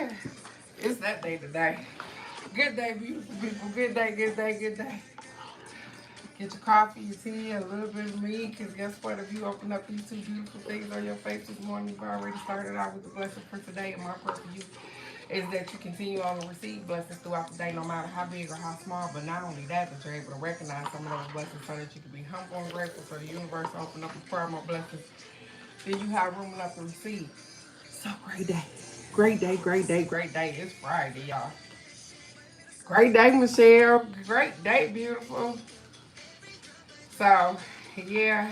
here. It's that day today. Good day, beautiful people. Good day, good day, good day. Get your coffee, your tea, and a little bit of me. Because guess what? If you open up these two beautiful things on your face this morning, you've already started out with the blessing for today. And my prayer for you is that you continue on to receive blessings throughout the day, no matter how big or how small. But not only that, that you're able to recognize some of those blessings so that you can be humble and grateful for the universe to open up and pour more blessings. Then you have room enough to receive. So great day. Great day, great day, great day. It's Friday, y'all. Great day, Michelle. Great day, beautiful. So, yeah,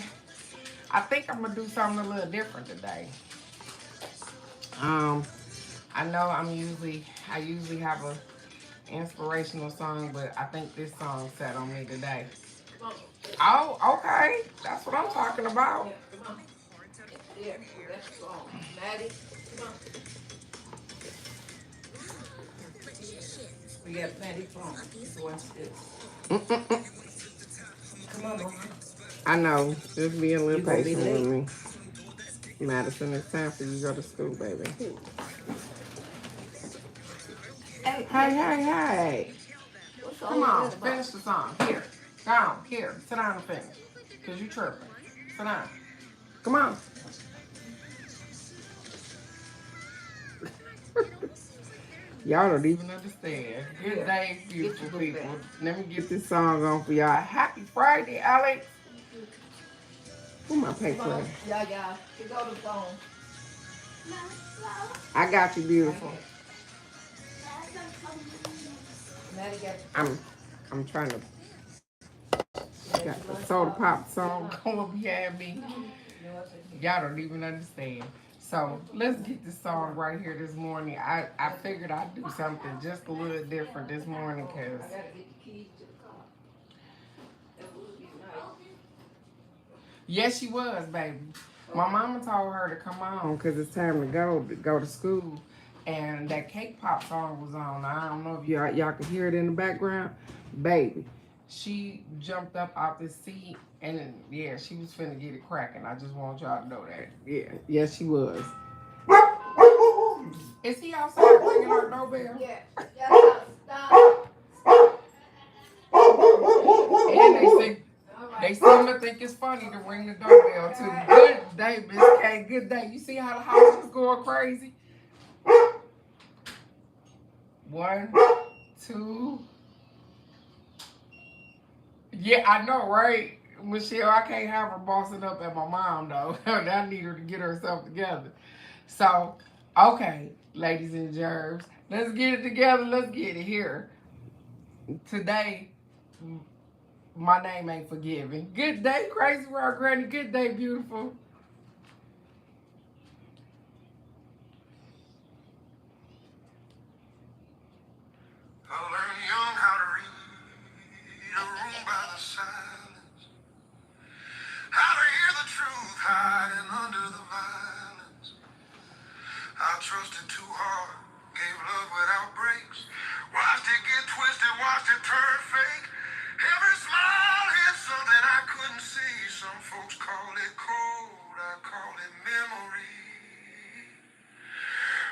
I think I'm gonna do something a little different today. Um, I know I usually have a inspirational song, but I think this song set on me today. Oh, okay, that's what I'm talking about. Yeah, that's strong. Maddie, come on. We got plenty of fun. So watch this. Come on, Mama. I know, just be a little You gonna be patient with late. me. Madison, it's time for you to go to school, baby. Hey, Hey, hey, hey, hey. what's Come all of on, that finish about? the song. Here. Go on. Here. Sit down and finish. Because you tripping. Sit down. Come on. Y'all don't even understand. Good Here, day, get beautiful your book people. back. Let me get this song on for y'all. Happy Friday, Alex. Where my Come paper on, at? yeah. You go to the phone. I got you, Right beautiful. here. Maddie got your I'm phone. I'm trying to You got got your the soda lunchbox. pop song Come on. going behind me. You know what's in here? Y'all don't even understand. So let's get this song right here this morning. I figured I'd do something just a little different this morning because I gotta get the keys to the car. That would be nice. yes, she was, baby. My Okay. mama told her to come on because it's time to go to school, and that cake pop song was on. I don't know if y'all could hear it in the background, baby. She jumped up out the seat and yeah, she was finna get it cracking. I just want y'all to know that. Yeah, yes, she was. Is he outside ringing our doorbell? Yeah. Yeah, stop. And All they right. seem to think it's funny to ring the doorbell too. Good day, Miss K. Good day. You see how the house is going crazy? One, two. Yeah, I know, right? Michelle, I can't have her bossing up at my mom though. I need her to get herself together. So, okay, ladies and germs, let's get it together. Let's get it here. Today, my name ain't forgiven. Good day, crazy world, granny. Good day, beautiful. I learned young how to read a room by the silence, how to hear the truth hiding under the violence. I trusted too hard, gave love without breaks, watched it get twisted, watched it turn fake. Every smile hid something I couldn't see. Some folks call it cold, I call it memory.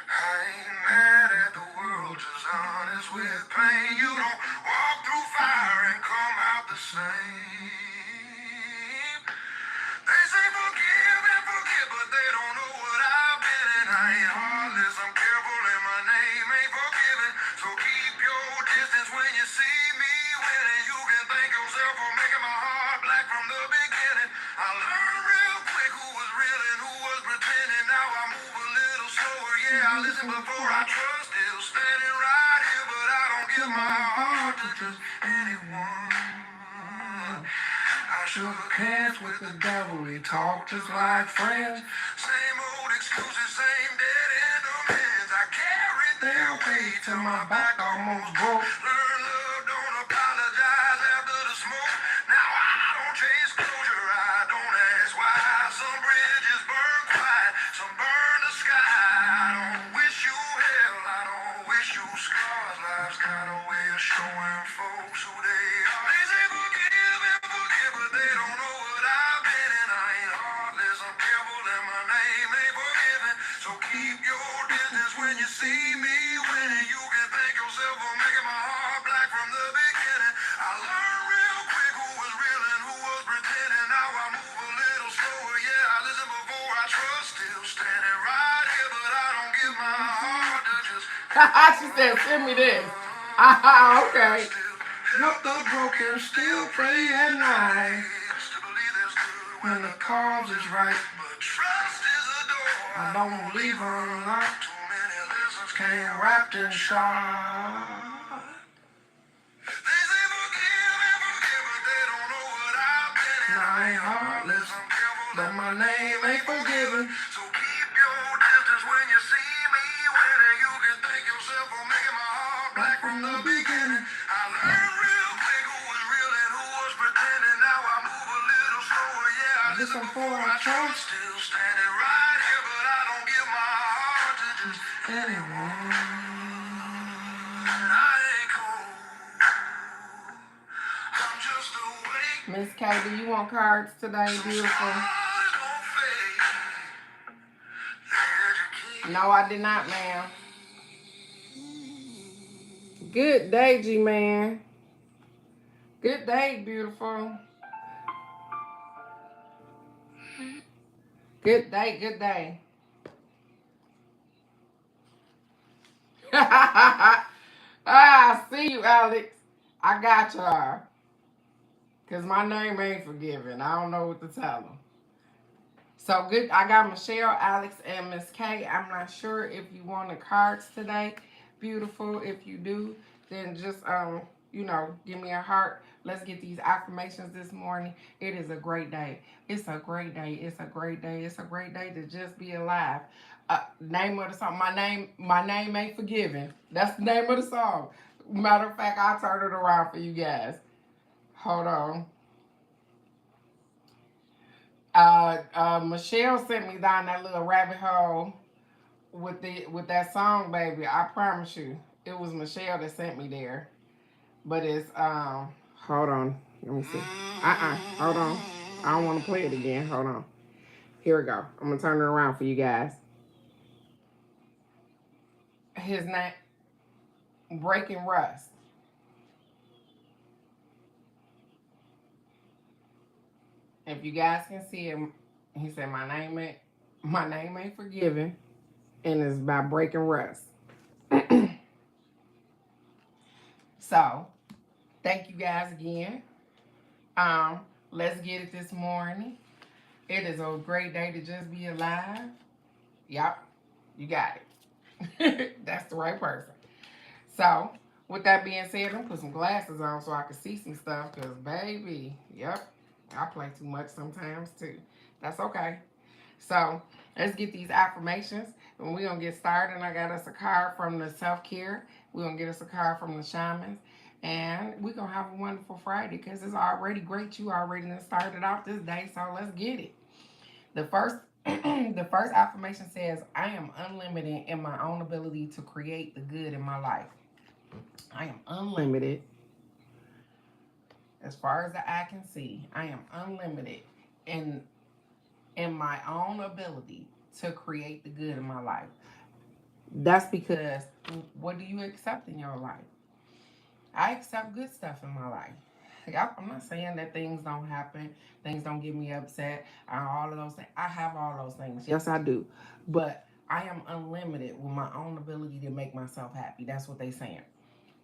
I ain't mad at the world, just honest with pain. You don't walk through fire and come out the same. They say forgive and forget, but they don't know what I've been in. I ain't heartless, I'm careful, and my name ain't forgiven. So keep your distance when you see me winning. You can thank yourself for making my heart black from the beginning. I learned real quick who was real and who was pretending. Now I move a little slower, yeah, I listen before I trust. Still standing right here, but I don't give my heart to just anyone. I shook hands with the devil, we talked just like friends. Same old excuses, same dead end amends. I carried their weight till my back almost broke. Learn love, don't apologize after the smoke. Now I don't chase closure, I don't ask why. Some bridges burn quiet, some burn the sky. I don't wish you hell, I don't wish you scars. Life's got a way of showing folks who they are. They say forgive and forget, but they don't know what I've been in. I ain't heartless, I'm careful, and my name ain't forgiven. So keep your distance when you see me winning. You can thank yourself for making my heart black from the beginning. I learned real quick who was real and who was pretending. Now I move a little slower, yeah, I listen before I trust. Still standing right here, but I don't give my heart to just She said, send me this. Okay. Help the broken, still pray at night. still believe there's good When the cause is right, but trust is a door. I don't leave her unlocked. Too many lessons Came wrapped in shine. They say forgive and forgive, but they don't know what I've been in. Now I ain't heartless, I'm careful but my name ain't forgiven. so keep your distance when you see me winning. You can thank yourself for making my heart black from the beginning. I learned real quick who was real and who was pretending. Now I move a little slower, yeah, I listen before I trust. Still standing right here, but I don't give my heart to just Anyone. I ain't cold. I'm just awake. Miss K, do you want cards today, beautiful? No, I did not, ma'am. Good day, G-Man. Good day, beautiful. Good day, good day. I see you, Alex. I got y'all. Because my name ain't forgiven. I don't know what to tell them. So good. I got Michelle, Alex, and Miss K. I'm not sure if you want the cards today. Beautiful. If you do, then just, give me a heart. Let's get these affirmations this morning. It is a great day. It's a great day. It's a great day. It's a great day to just be alive. Name of the song. My name ain't forgiven. That's the name of the song. Matter of fact, I'll turn it around for you guys. Hold on. Michelle sent me down that little rabbit hole with that song, baby. I promise you, it was Michelle that sent me there. But it's hold on, let me see. Hold on. I don't want to play it again. Hold on. Here we go. I'm gonna turn it around for you guys. His name, Breaking Rust. If you guys can see him, he said, my name ain't forgiven, and it's by Breaking Rust. So, thank you guys again. Let's get it this morning. It is a great day to just be alive. Yep, you got it. That's the right person. So, with that being said, I'm gonna put some glasses on so I can see some stuff, because, baby, yep, I play too much sometimes, too. That's okay. So, let's get these affirmations, and we're going to get started. I got us a card from the self-care. We're going to get us a card from the shamans, and we're going to have a wonderful Friday, because it's already great. You already started off this day, so let's get it. The first affirmation says, I am unlimited in my own ability to create the good in my life. I am unlimited. As far as the eye can see, I am unlimited in my own ability to create the good in my life. That's because, what do you accept in your life? I accept good stuff in my life. I'm not saying that things don't happen, things don't get me upset, all of those things. I have all those things. Yes, I do. But I am unlimited with my own ability to make myself happy. That's what they're saying.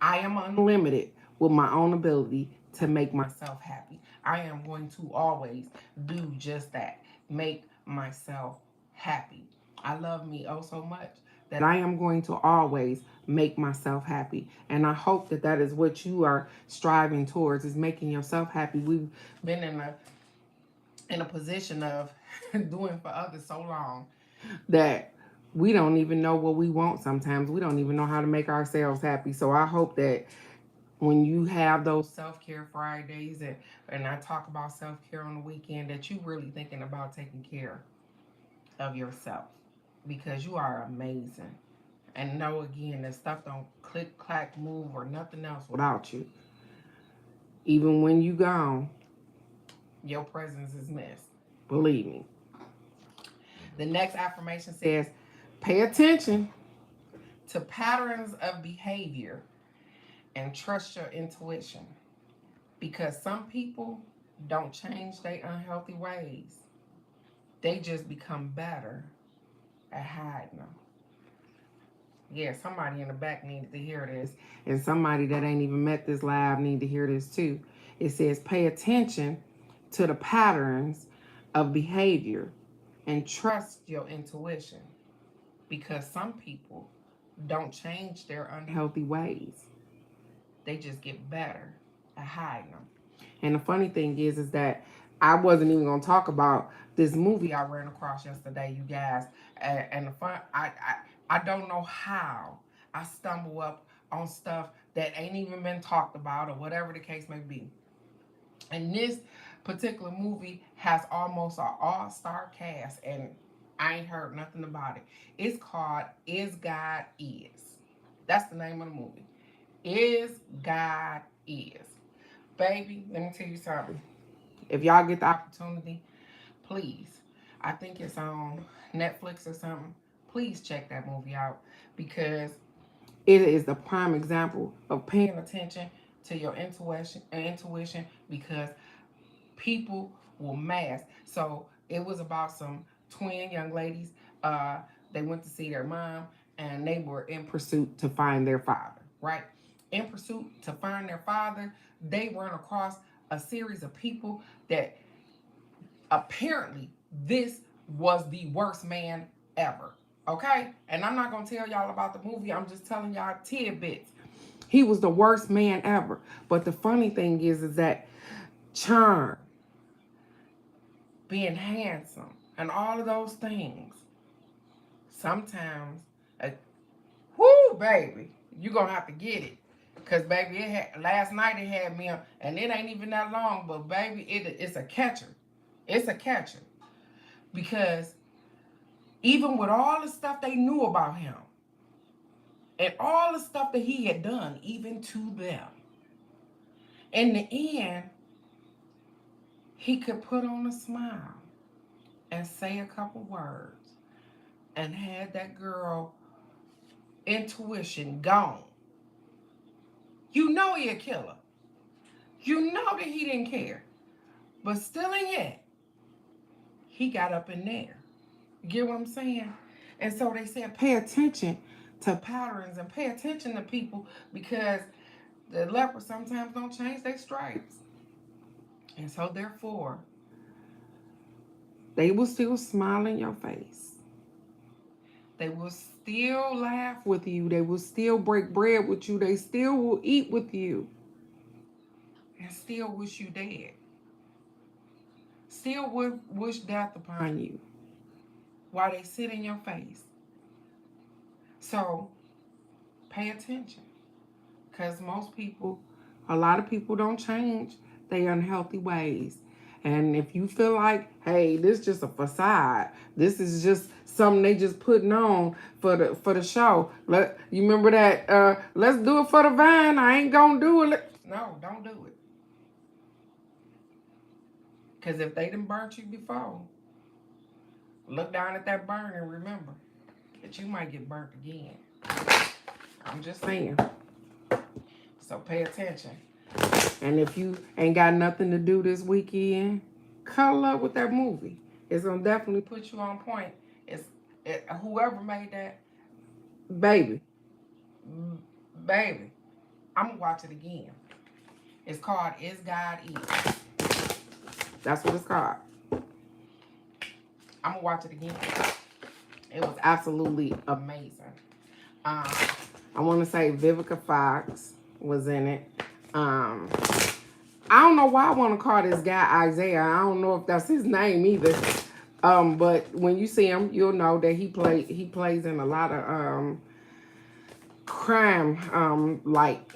I am unlimited with my own ability to make myself happy. I am going to always do just that. Make myself happy. I love me oh so much that I am going to always make myself happy. And I hope that that is what you are striving towards, is making yourself happy. We've been in a position of doing for others so long that we don't even know what we want sometimes. We don't even know how to make ourselves happy. So I hope that when you have those self-care Fridays and I talk about self-care on the weekend, that you really thinking about taking care of yourself, because you are amazing. And know again that stuff don't click, clack, move, or nothing else without you. Even when you gone, your presence is missed. Believe me. The next affirmation says, pay attention. to patterns of behavior and trust your intuition. Because some people don't change their unhealthy ways. They just become better at hiding them. Yeah, somebody in the back needed to hear this. And somebody that ain't even met this live need to hear this too. It says pay attention to the patterns of behavior and trust your intuition. Because some people don't change their unhealthy ways. They just get better at hiding them. And the funny thing is that I wasn't even gonna talk about this movie I ran across yesterday, you guys. And the fun, I don't know how I stumble up on stuff that ain't even been talked about or whatever the case may be. And this particular movie has almost an all-star cast, and I ain't heard nothing about it. It's called Is God Is. That's the name of the movie. Is God Is. Baby, let me tell you something. If y'all get the opportunity, please. I think it's on Netflix or something. Please check that movie out because it is the prime example of paying attention to your intuition because people will mask. So it was about some twin young ladies. They went to see their mom and they were in pursuit to find their father, right? In pursuit to find their father, they run across a series of people that apparently this was the worst man ever. Okay? And I'm not going to tell y'all about the movie. I'm just telling y'all tidbits. He was the worst man ever. But the funny thing is that charm, being handsome, and all of those things, sometimes, whoo, baby, you're going to have to get it. Because, baby, last night it had me, and it ain't even that long, but, baby, it's a catcher. It's a catcher. Because even with all the stuff they knew about him, and all the stuff that he had done, even to them, in the end, he could put on a smile and say a couple words and had that girl intuition gone. You know he a killer. You know that he didn't care. But still and yet, he got up in there. You get what I'm saying? And so they said pay attention to patterns and pay attention to people because the leopards sometimes don't change their stripes. And so therefore, they will still smile in your face. They will still laugh with you. They will still break bread with you. They still will eat with you. And still wish you dead. Still wish death upon you while they sit in your face. So, pay attention. Because a lot of people don't change their unhealthy ways. And if you feel like, hey, this is just a facade, this is just something they just putting on for the show. You remember that? Let's do it for the vine. I ain't gonna do it. No, don't do it. Because if they done burnt you before, look down at that burn and remember that you might get burnt again. I'm just saying. So pay attention. And if you ain't got nothing to do this weekend, cuddle up with that movie. It's going to definitely put you on point. Whoever made that, baby, I'm going to watch it again. It's called Is God Is. That's what it's called. I'm going to watch it again. It was absolutely amazing. I want to say Vivica Fox was in it. I don't know why I want to call this guy Isaiah. I don't know if that's his name either. But when you see him, you'll know that he plays in a lot of crime, like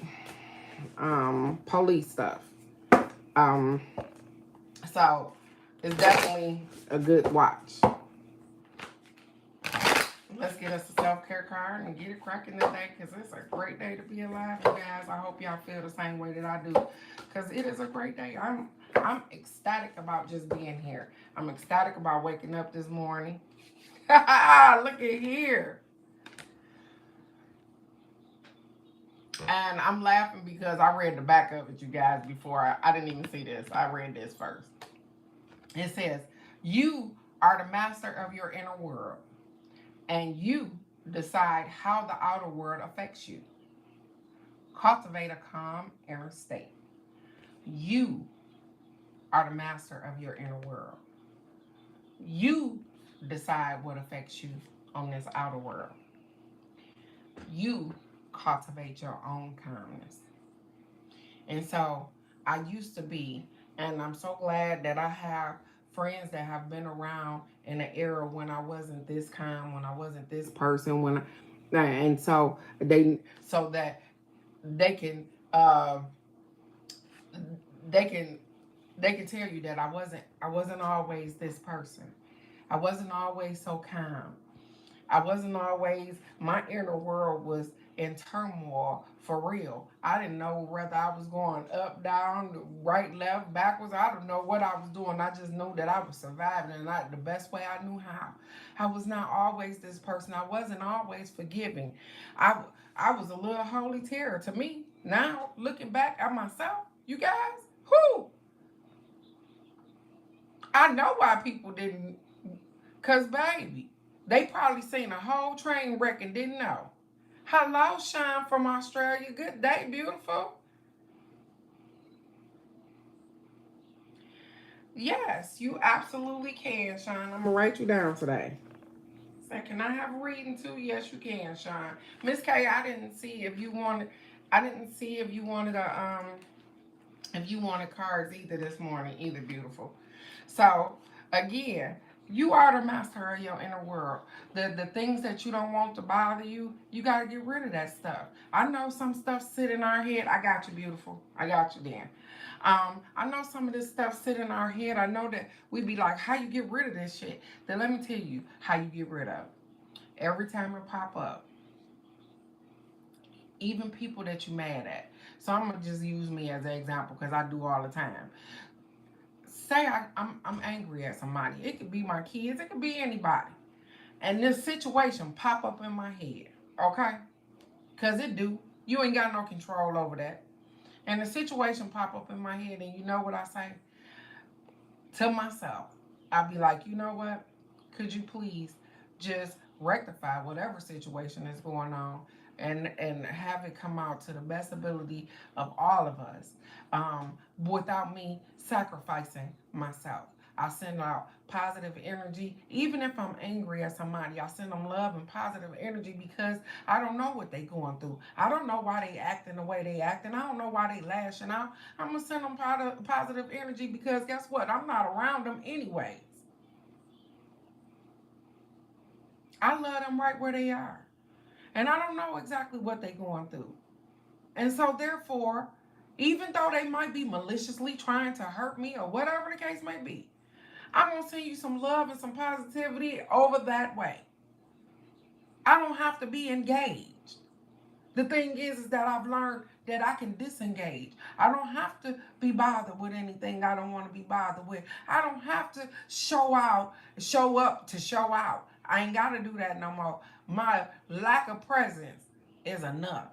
police stuff. So it's definitely a good watch. Let's get us a self-care card and get it cracking today because it's a great day to be alive, you guys. I hope y'all feel the same way that I do because it is a great day. I'm ecstatic about just being here. I'm ecstatic about waking up this morning. Look at here. And I'm laughing because I read the back of it, you guys, before I didn't even see this. I read this first. It says, you are the master of your inner world, and you decide how the outer world affects you. Cultivate a calm inner state. You are the master of your inner world. You decide what affects you on this outer world. You cultivate your own calmness. And so I used to be, and I'm so glad that I have friends that have been around in an era when I wasn't this calm, when I wasn't this person, and so that they can, they can, they can tell you that I wasn't always this person. I wasn't always so calm. I wasn't always, my inner world was in turmoil for real. I didn't know whether I was going up, down, right, left, backwards. I don't know what I was doing. I just knew that I was surviving, and the best way I knew how. I was not always this person. I wasn't always forgiving. I, I was a little holy terror to me. Now, looking back at myself, you guys, whoo, I know why people didn't, because, baby, they probably seen a whole train wreck and didn't know. Hello, Sean from Australia. Good day, beautiful. Yes, you absolutely can, Sean. I'm going to write you down today. Say, can I have a reading too? Yes, you can, Sean. Miss K, I didn't see if you wanted, if you wanted cards either this morning, either, beautiful. So, again, you are the master of your inner world. The things that you don't want to bother you, you got to get rid of that stuff. I know some stuff sit in our head. I got you, beautiful. I got you, Dan. I know some of this stuff sit in our head. I know that we be like, how you get rid of this shit? Then let me tell you how you get rid of it. Every time it pop up, even people that you mad at. So I'm gonna just use me as an example because I do all the time. Say I'm angry at somebody. It could be my kids. It could be anybody. And this situation pop up in my head. Okay? Because it do. You ain't got no control over that. And the situation pop up in my head, and you know what I say? To myself. I'll be like, you know what? Could you please just rectify whatever situation is going on and have it come out to the best ability of all of us, without me sacrificing myself. I send out positive energy. Even if I'm angry at somebody, I send them love and positive energy because I don't know what they going through. I don't know why they acting the way they acting. I don't know why they lashing out. I'm going to send them positive energy because guess what? I'm not around them anyways. I love them right where they are. And I don't know exactly what they're going through. And so, therefore, even though they might be maliciously trying to hurt me or whatever the case may be, I'm going to send you some love and some positivity over that way. I don't have to be engaged. The thing is that I've learned that I can disengage. I don't have to be bothered with anything I don't want to be bothered with. I don't have to show up to show out. I ain't got to do that no more. My lack of presence is enough.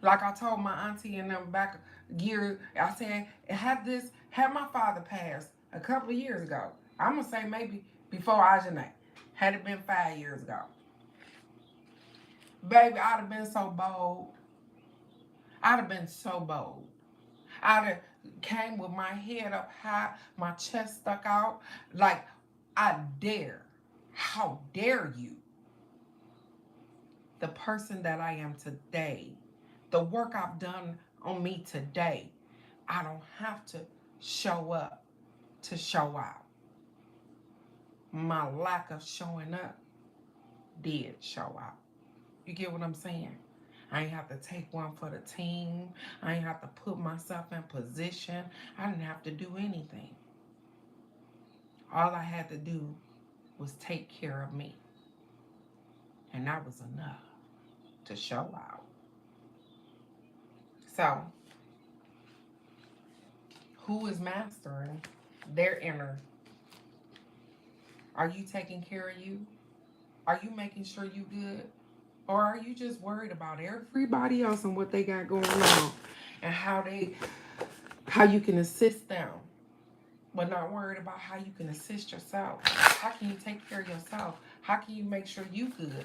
Like I told my auntie and them back years, I said, had my father passed a couple of years ago, I'm going to say maybe before Ajane, had it been 5 years ago, baby, I'd have been so bold. I'd have been so bold. I'd have came with my head up high, my chest stuck out, like, I dare. How dare you? The person that I am today, the work I've done on me today, I don't have to show up to show out. My lack of showing up did show out. You get what I'm saying? I ain't have to take one for the team. I ain't have to put myself in position. I didn't have to do anything. All I had to do was take care of me. And that was enough to show out. So, who is mastering their inner? Are you taking care of you? Are you making sure you good? Or are you just worried about everybody else and what they got going on and how you can assist them, but not worried about how you can assist yourself? How can you take care of yourself? How can you make sure you good?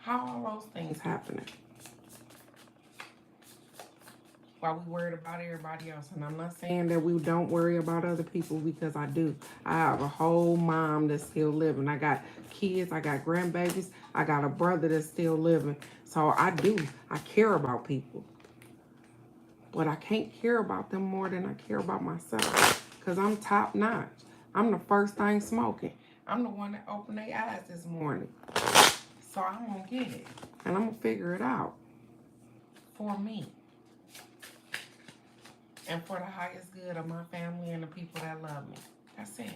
How are all those things happening? While we worried about everybody else. And I'm not saying that we don't worry about other people, because I do. I have a whole mom that's still living. I got kids, I got grandbabies, I got a brother that's still living. So I care about people. But I can't care about them more than I care about myself, because I'm top notch. I'm the first thing smoking. I'm the one that opened their eyes this morning. So I'm going to get it. And I'm going to figure it out for me. And for the highest good of my family and the people that love me. That's it.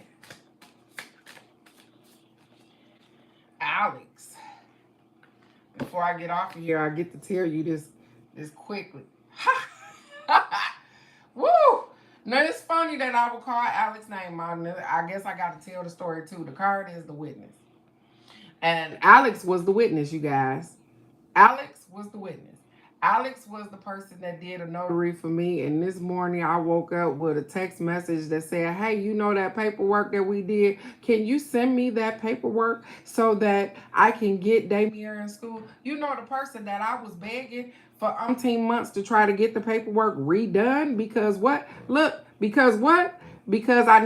Alex. Before I get off of here, I get to tell you this quickly. Woo! Now, it's funny that I would call Alex's name out. I guess I got to tell the story, too. The card is the witness. And Alex was the witness, you guys. Alex was the witness. Alex was the person that did a notary for me. And this morning, I woke up with a text message that said, hey, you know that paperwork that we did? Can you send me that paperwork so that I can get Damien in school? You know, the person that I was begging for umpteen months to try to get the paperwork redone. Because what? Look, because what? Because I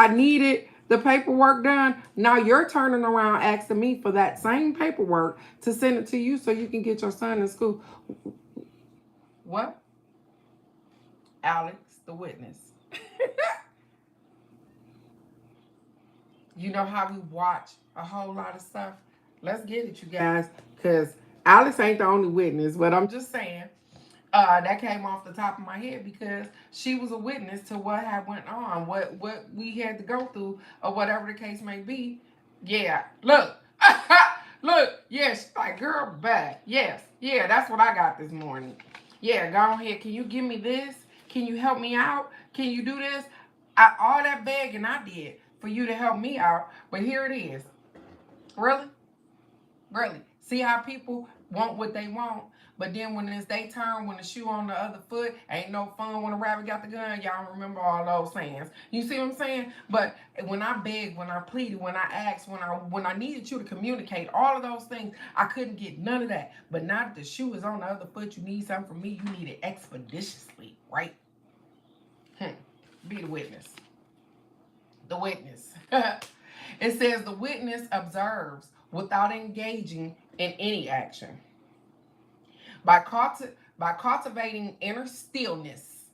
needed the paperwork done. Now you're turning around asking me for that same paperwork to send it to you so you can get your son in school. What? Alex, the witness. You know how we watch a whole lot of stuff? Let's get it, you guys, because Alex ain't the only witness, but I'm just saying. That came off the top of my head because she was a witness to what had went on, what we had to go through, or whatever the case may be. Yeah, look, look, yeah, she's like, girl, bad. Yes, yeah, that's what I got this morning. Yeah, go ahead. Can you give me this? Can you help me out? Can you do this? All that begging I did for you to help me out, but here it is. Really? Really? See how people want what they want? But then when it's their turn, when the shoe on the other foot, ain't no fun when the rabbit got the gun. Y'all remember all those sayings. You see what I'm saying? But when I begged, when I pleaded, when I asked, when I needed you to communicate, all of those things, I couldn't get none of that. But now that the shoe is on the other foot, you need something from me, you need it expeditiously, right? Be the witness. The witness. It says the witness observes without engaging in any action. By cultivating inner stillness,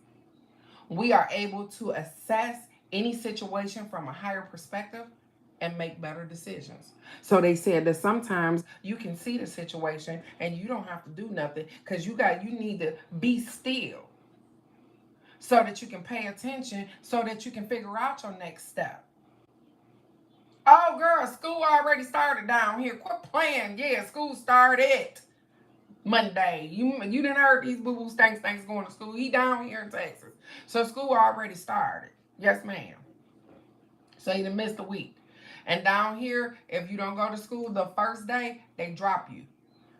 we are able to assess any situation from a higher perspective and make better decisions. So they said that sometimes you can see the situation and you don't have to do nothing because you need to be still so that you can pay attention, so that you can figure out your next step. Oh, girl, school already started down here. Quit playing. Yeah, school started Monday. You didn't heard these boo-boo stanks going to school. He down here in Texas. So school already started. Yes, ma'am. So you done missed a week. And down here, if you don't go to school the first day, they drop you.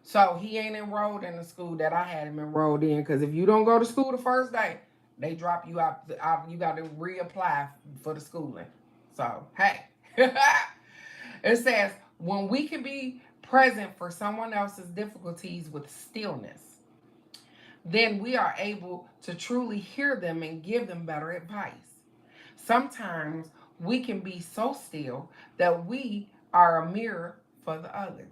So he ain't enrolled in the school that I had him enrolled in. Because if you don't go to school the first day, they drop you out. You got to reapply for the schooling. So, hey. It says, when we can be present for someone else's difficulties with stillness, then we are able to truly hear them and give them better advice. Sometimes we can be so still that we are a mirror for the other.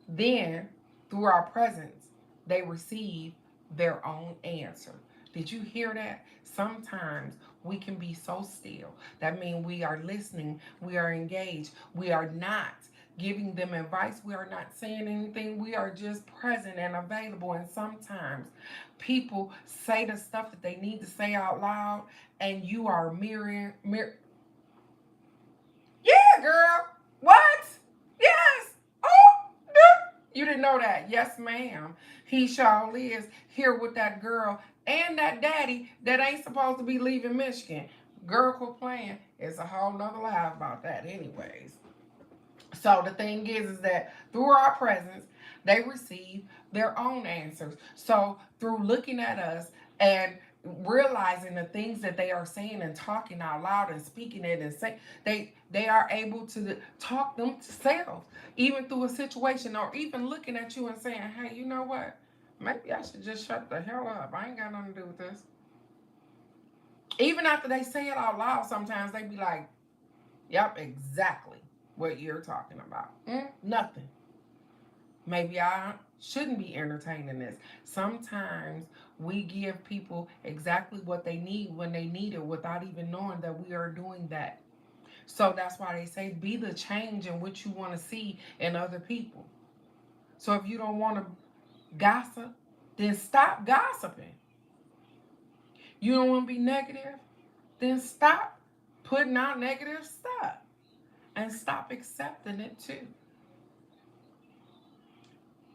Then, through our presence, they receive their own answer. Did you hear that? Sometimes we can be so still. That means we are listening, we are engaged, we are not giving them advice, we are not saying anything, we are just present and available. And sometimes people say the stuff that they need to say out loud, and you are mirroring. Yeah, girl. What? Yes. Oh, you didn't know that? Yes, ma'am. He surely is here with that girl and that daddy that ain't supposed to be leaving Michigan. Girl, quit playing. It's a whole nother lie about that anyways. So the thing is that through our presence, they receive their own answers. So through looking at us and realizing the things that they are saying and talking out loud and speaking it and say they are able to talk themselves even through a situation, or even looking at you and saying, hey, you know what, maybe I should just shut the hell up, I ain't got nothing to do with this. Even after they say it out loud, sometimes they be like, yep, exactly what you're talking about. Nothing. Maybe I shouldn't be entertaining this. Sometimes we give people exactly what they need when they need it without even knowing that we are doing that. So that's why they say be the change in what you want to see in other people. So if you don't want to gossip, then stop gossiping. You don't want to be negative, then stop putting out negative stuff and stop accepting it too.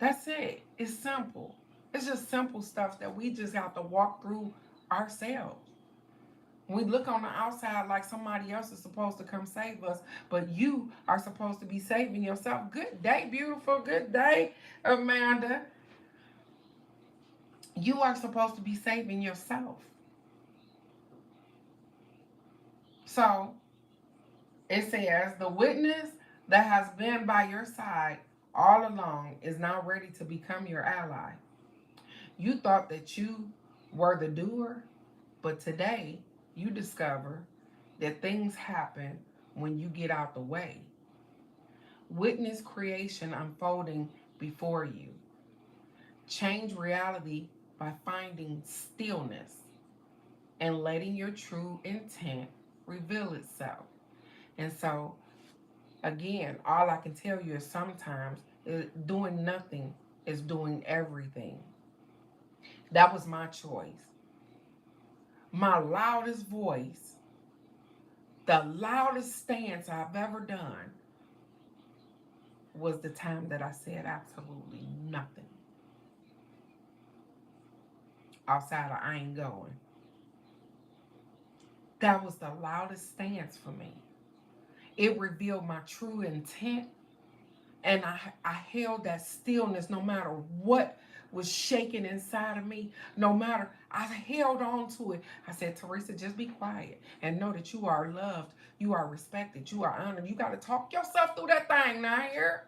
That's it. It's simple. It's just simple stuff that we just have to walk through ourselves. We look on the outside like somebody else is supposed to come save us, but you are supposed to be saving yourself. Good day, beautiful. Good day, Amanda. You are supposed to be saving yourself. So it says, the witness that has been by your side all along is now ready to become your ally. You thought that you were the doer, but today you discover that things happen when you get out the way. Witness creation unfolding before you. Change reality by finding stillness and letting your true intent reveal itself. And so, again, all I can tell you is sometimes doing nothing is doing everything. That was my choice. My loudest voice, the loudest stance I've ever done, was the time that I said absolutely nothing outside of I ain't going. That was the loudest stance for me. It revealed my true intent, and I held that stillness no matter what was shaking inside of me. No matter, I held on to it. I said, Teresa, just be quiet and know that you are loved, you are respected, you are honored. You got to talk yourself through that thing now here.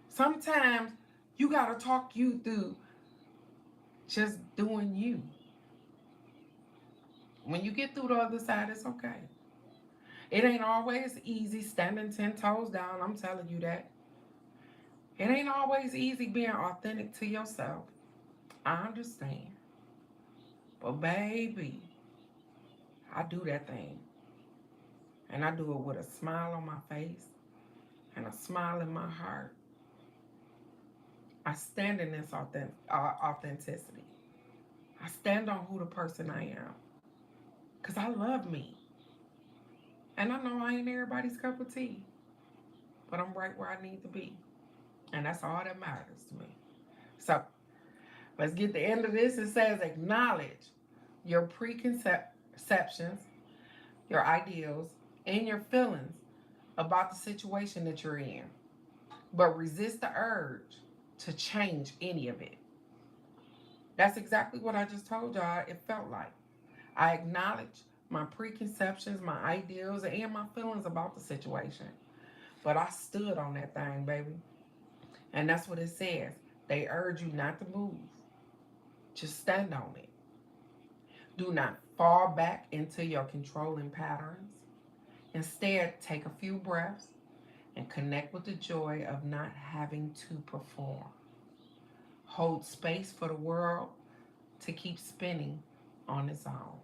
Sometimes you got to talk you through just doing you. When you get through the other side, it's okay. It ain't always easy standing 10 toes down. I'm telling you that. It ain't always easy being authentic to yourself. I understand. But baby, I do that thing. And I do it with a smile on my face and a smile in my heart. I stand in this authenticity. I stand on who the person I am. Because I love me. And I know I ain't everybody's cup of tea. But I'm right where I need to be. And that's all that matters to me. So, let's get the end of this. It says, acknowledge your preconceptions, your ideals, and your feelings about the situation that you're in. But resist the urge to change any of it. That's exactly what I just told y'all it felt like. I acknowledge my preconceptions, my ideals, and my feelings about the situation. But I stood on that thing, baby. And that's what it says. They urge you not to move. Just stand on it. Do not fall back into your controlling patterns. Instead, take a few breaths and connect with the joy of not having to perform. Hold space for the world to keep spinning on its own.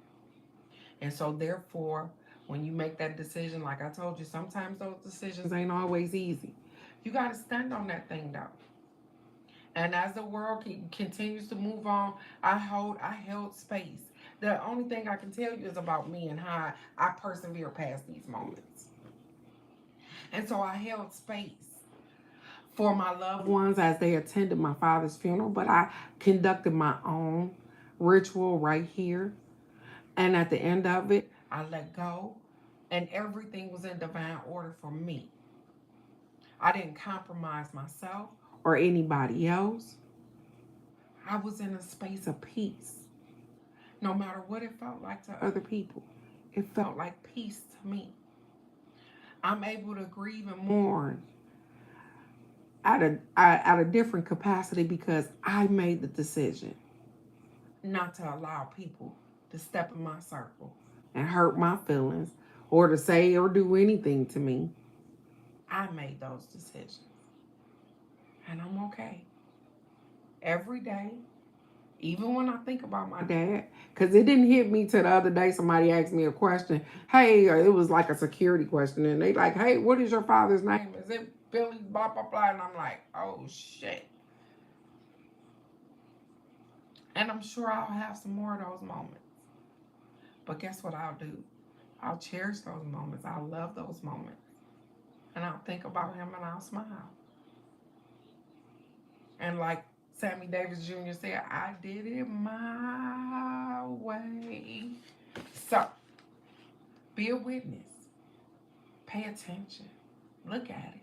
And so, therefore, when you make that decision, like I told you, sometimes those decisions ain't always easy. You got to stand on that thing, though. And as the world continues to move on, I held space. The only thing I can tell you is about me and how I persevere past these moments. And so I held space for my loved ones as they attended my father's funeral, but I conducted my own ritual right here. And at the end of it, I let go, and everything was in divine order for me. I didn't compromise myself or anybody else. I was in a space of peace. No matter what it felt like to other people, it felt like peace to me. I'm able to grieve and mourn at a different capacity because I made the decision not to allow people to step in my circle and hurt my feelings or to say or do anything to me. I made those decisions. And I'm okay. Every day, even when I think about my dad, because it didn't hit me till the other day. Somebody asked me a question. Hey, it was like a security question. And they like, hey, what is your father's name? Is it Billy, blah, blah, blah? And I'm like, oh, shit. And I'm sure I'll have some more of those moments. But guess what I'll do? I'll cherish those moments. I'll love those moments. And I'll think about him and I'll smile. And like Sammy Davis Jr. said, I did it my way. So, be a witness. Pay attention. Look at it.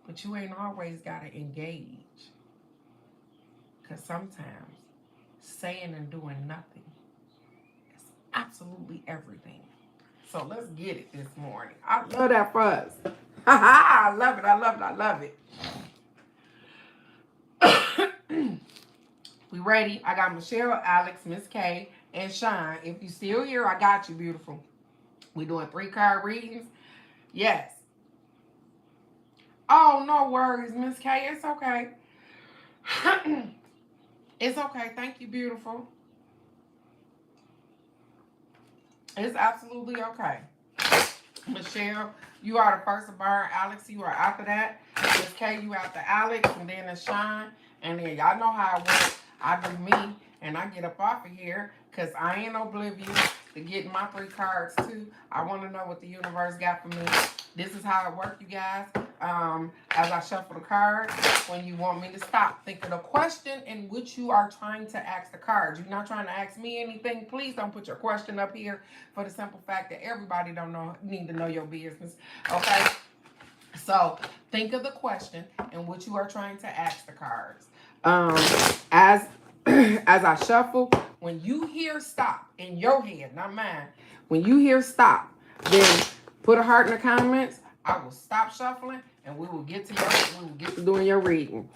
But you ain't always got to engage. Because sometimes saying and doing nothing is absolutely everything. So let's get it this morning. I love that fuzz. I love it. I love it. I love it. We ready? I got Michelle, Alex, Miss K, and Shine. If you still here, I got you, beautiful. We doing 3-card readings. Yes. Oh, no worries, Miss K. It's okay. It's okay. Thank you, beautiful. It's absolutely okay. Michelle, you are the first to burn. Alex, you are after that. Miss K, you after Alex, and then it's Shine. And then y'all know how it works. I do me, and I get up off of here because I ain't oblivious to getting my 3 cards, too. I want to know what the universe got for me. This is how it works, you guys. As I shuffle the cards, when you want me to stop, think of the question in which you are trying to ask the cards. You're not trying to ask me anything. Please don't put your question up here for the simple fact that everybody need to know your business. Okay? So, think of the question in which you are trying to ask the cards. As I shuffle, when you hear stop in your head, not mine, when you hear stop, then put a heart in the comments. I will stop shuffling and we will get to doing your reading.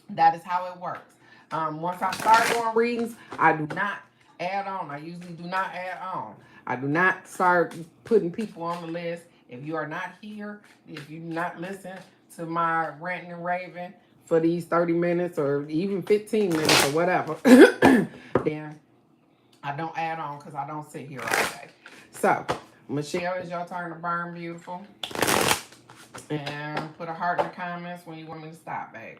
That is how it works. Once I start doing readings, I do not add on. I usually do not add on. I do not start putting people on the list. If you are not here, if you not listen to my ranting and raving for these 30 minutes or even 15 minutes or whatever, then I don't add on because I don't sit here all day. So, Michelle, it's your turn to burn, beautiful. And put a heart in the comments when you want me to stop, babe.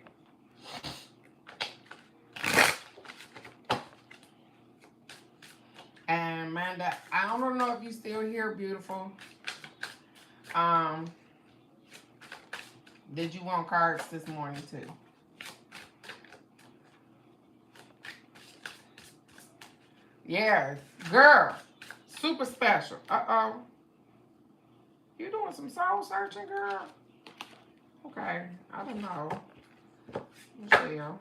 And Amanda, I don't know if you still here, beautiful. Did you want cards this morning too? Yeah, girl, super special. Uh-oh. You doing some soul searching, girl? Okay, I don't know. Michelle.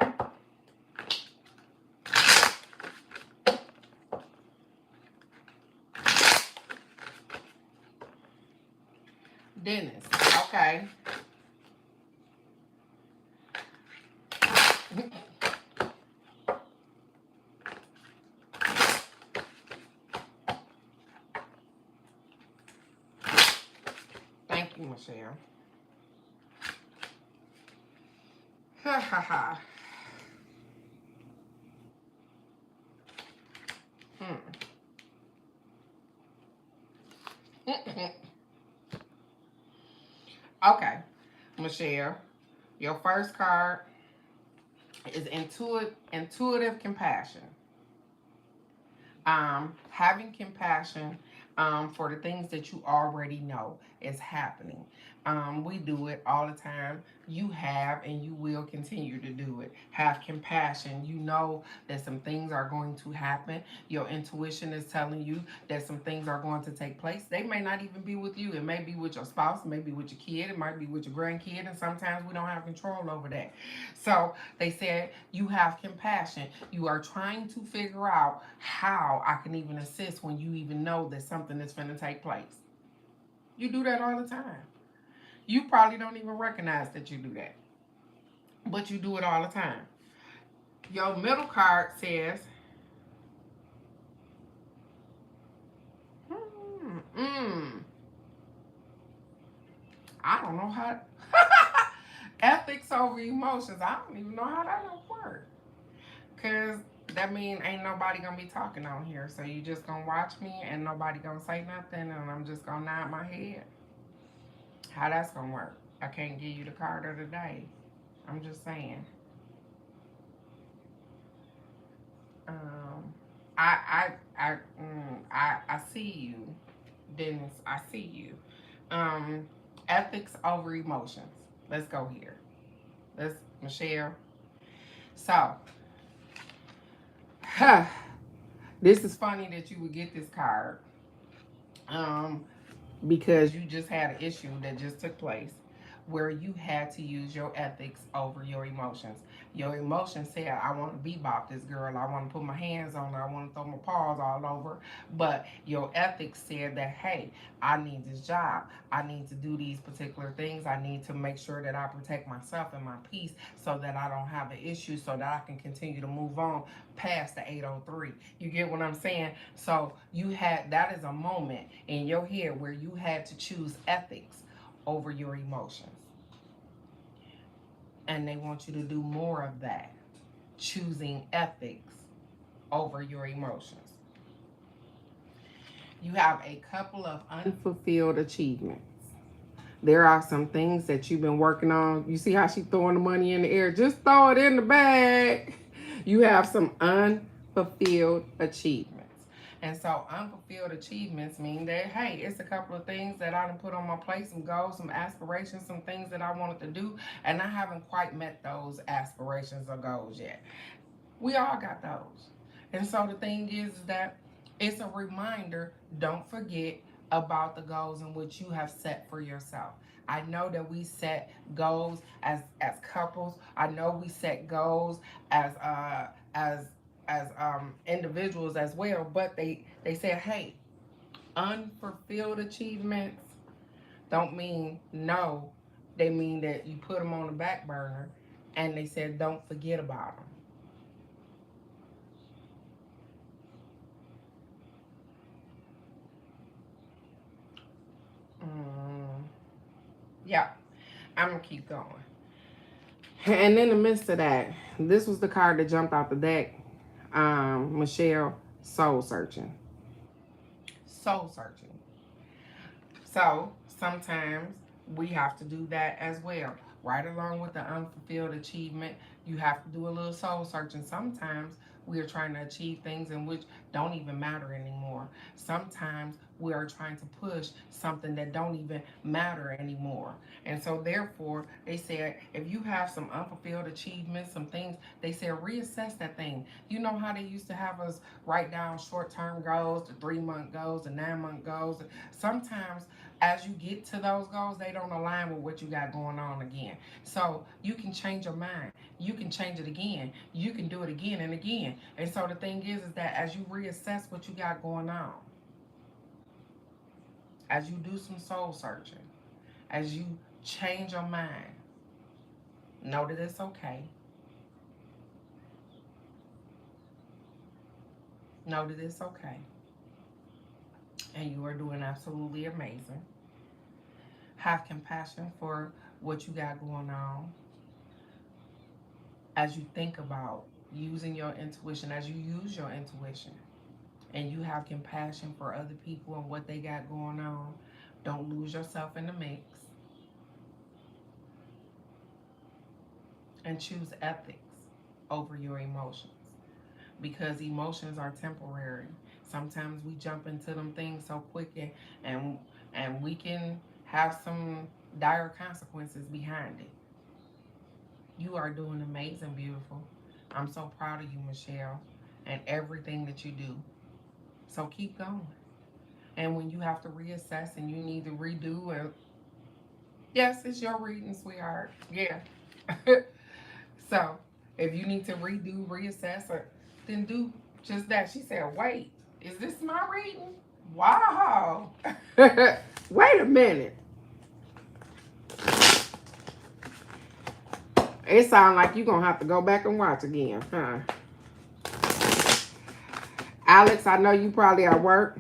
Dennis, okay. Thank you, Michelle. Ha ha ha. Okay, Michelle, your first card is intuitive compassion. Having compassion for the things that you already know is happening. We do it all the time. You have and you will continue to do it. Have compassion. You know that some things are going to happen. Your intuition is telling you that some things are going to take place. They may not even be with you. It may be with your spouse, it may be with your kid, it might be with your grandkid, and sometimes we don't have control over that. So they said you have compassion. You are trying to figure out how I can even assist when you even know that something is going to take place. You do that all the time. You probably don't even recognize that you do that, but you do it all the time. Your middle card says, I don't know how. Ethics over emotions. I don't even know how that don't work. Cause that mean ain't nobody gonna be talking on here. So you just gonna watch me and nobody gonna say nothing, and I'm just gonna nod my head. How that's gonna work? I can't give you the card of the day. I'm just saying. Um, I see you, Dennis. I see you. Um, Ethics over emotions. Let's go here. Let's Michelle. So, huh, this is funny that you would get this card. Um, because you just had an issue that just took place where you had to use your ethics over your emotions. Your emotions said, I want to bebop this girl. I want to put my hands on her. I want to throw my paws all over. But your ethics said that, hey, I need this job. I need to do these particular things. I need to make sure that I protect myself and my peace so that I don't have an issue, so that I can continue to move on past the 803. You get what I'm saying? So you had, that is a moment in your head where you had to choose ethics over your emotions. And they want you to do more of that, choosing ethics over your emotions. You have a couple of unfulfilled achievements. There are some things that you've been working on. You see how she throwing the money in the air? Just throw it in the bag. You have some unfulfilled achievements. And so unfulfilled achievements mean that, hey, it's a couple of things that I done put on my plate, some goals, some aspirations, some things that I wanted to do, and I haven't quite met those aspirations or goals yet. We all got those. And so the thing is that it's a reminder, don't forget about the goals in which you have set for yourself. I know that we set goals as couples. I know we set goals as individuals as well, but they say, hey, unfulfilled achievements don't mean no. They mean that you put them on the back burner, and they said don't forget about them. Yeah, I'm gonna keep going. And in the midst of that, this was the card that jumped out the deck. Michelle, soul searching. Soul searching. So sometimes we have to do that as well. Right along with the unfulfilled achievement, you have to do a little soul searching. Sometimes we are trying to achieve things in which don't even matter anymore. Sometimes we are trying to push something that don't even matter anymore. And so therefore, they said if you have some unfulfilled achievements, some things, they said reassess that thing. You know how they used to have us write down short-term goals, the 3-month goals, the 9-month goals. Sometimes as you get to those goals, they don't align with what you got going on again. So you can change your mind. You can change it again. You can do it again and again. And so the thing is that as you reassess what you got going on, as you do some soul searching, as you change your mind, know that it's okay. Know that it's okay. And you are doing absolutely amazing. Have compassion for what you got going on. As you think about using your intuition, as you use your intuition, and you have compassion for other people and what they got going on, don't lose yourself in the mix. And choose ethics over your emotions, because emotions are temporary. Sometimes we jump into them things so quick, and we can have some dire consequences behind it. You are doing amazing, beautiful. I'm so proud of you, Michelle, and everything that you do. So keep going. And when you have to reassess and you need to redo, and yes, it's your reading, sweetheart. Yeah. So if you need to redo, reassess, or then do just that. She said, "Wait, is this my reading? Wow." Wait a minute. It sounds like you're gonna have to go back and watch again, huh? Alex, I know you probably at work.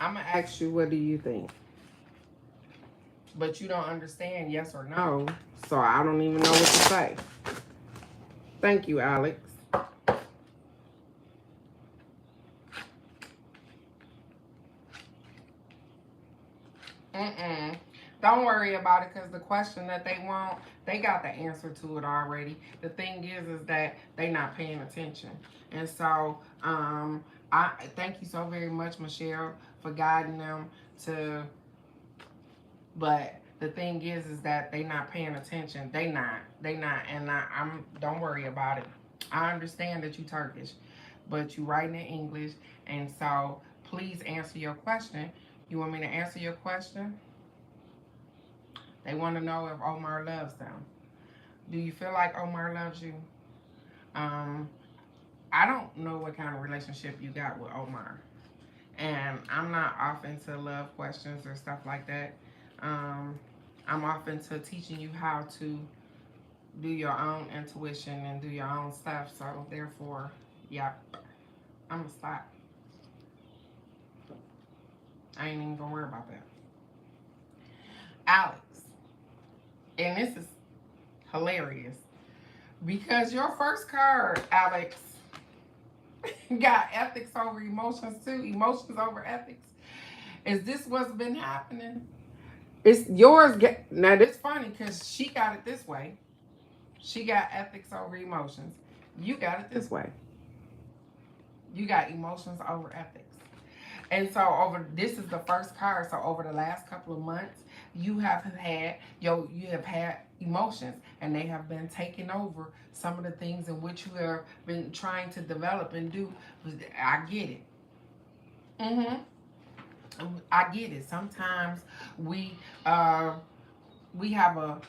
I'm gonna ask you, what do you think? But you don't understand yes or no, so I don't even know what to say. Thank you, Alex. Mm-mm. Don't worry about it, because the question that they want, they got the answer to it already. The thing is that they not paying attention. And so, I thank you so very much, Michelle, for guiding them to, but the thing is that they not paying attention. They not, and I'm, don't worry about it. I understand that you Turkish, but you writing in English, and so please answer your question. You want me to answer your question? They want to know if Omar loves them. Do you feel like Omar loves you? Um, I don't know what kind of relationship you got with Omar, and I'm not off into love questions or stuff like that. Um, I'm off into teaching you how to do your own intuition and do your own stuff. So therefore, yeah, I'm gonna stop. I ain't even gonna worry about that. Alex, and this is hilarious because your first card, Alex, got ethics over emotions too. Emotions over ethics. Is this what's been happening? It's yours. Now, this funny because she got it this way. She got ethics over emotions. You got it this way. You got emotions over ethics. And so this is the first card. So over the last couple of months, you have had emotions, and they have been taking over some of the things in which you have been trying to develop and do. I get it. I get it. Sometimes we we have a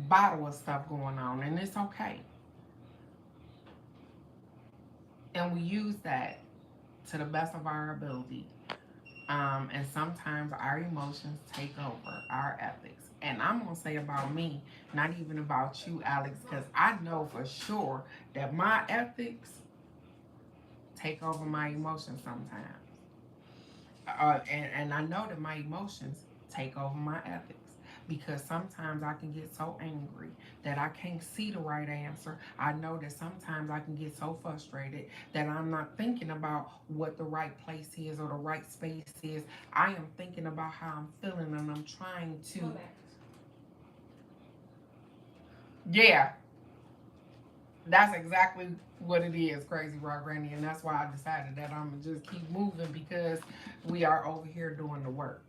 bottle of stuff going on, and it's okay. And we use that to the best of our ability. And sometimes our emotions take over our ethics. And I'm going to say about me, not even about you, Alex, because I know for sure that my ethics take over my emotions sometimes. And I know that my emotions take over my ethics. Because sometimes I can get so angry that I can't see the right answer. I know that sometimes I can get so frustrated that I'm not thinking about what the right place is or the right space is. I am thinking about how I'm feeling, and I'm trying to. Yeah, that's exactly what it is, Crazy Rock Granny. And that's why I decided that I'm going to just keep moving, because we are over here doing the work.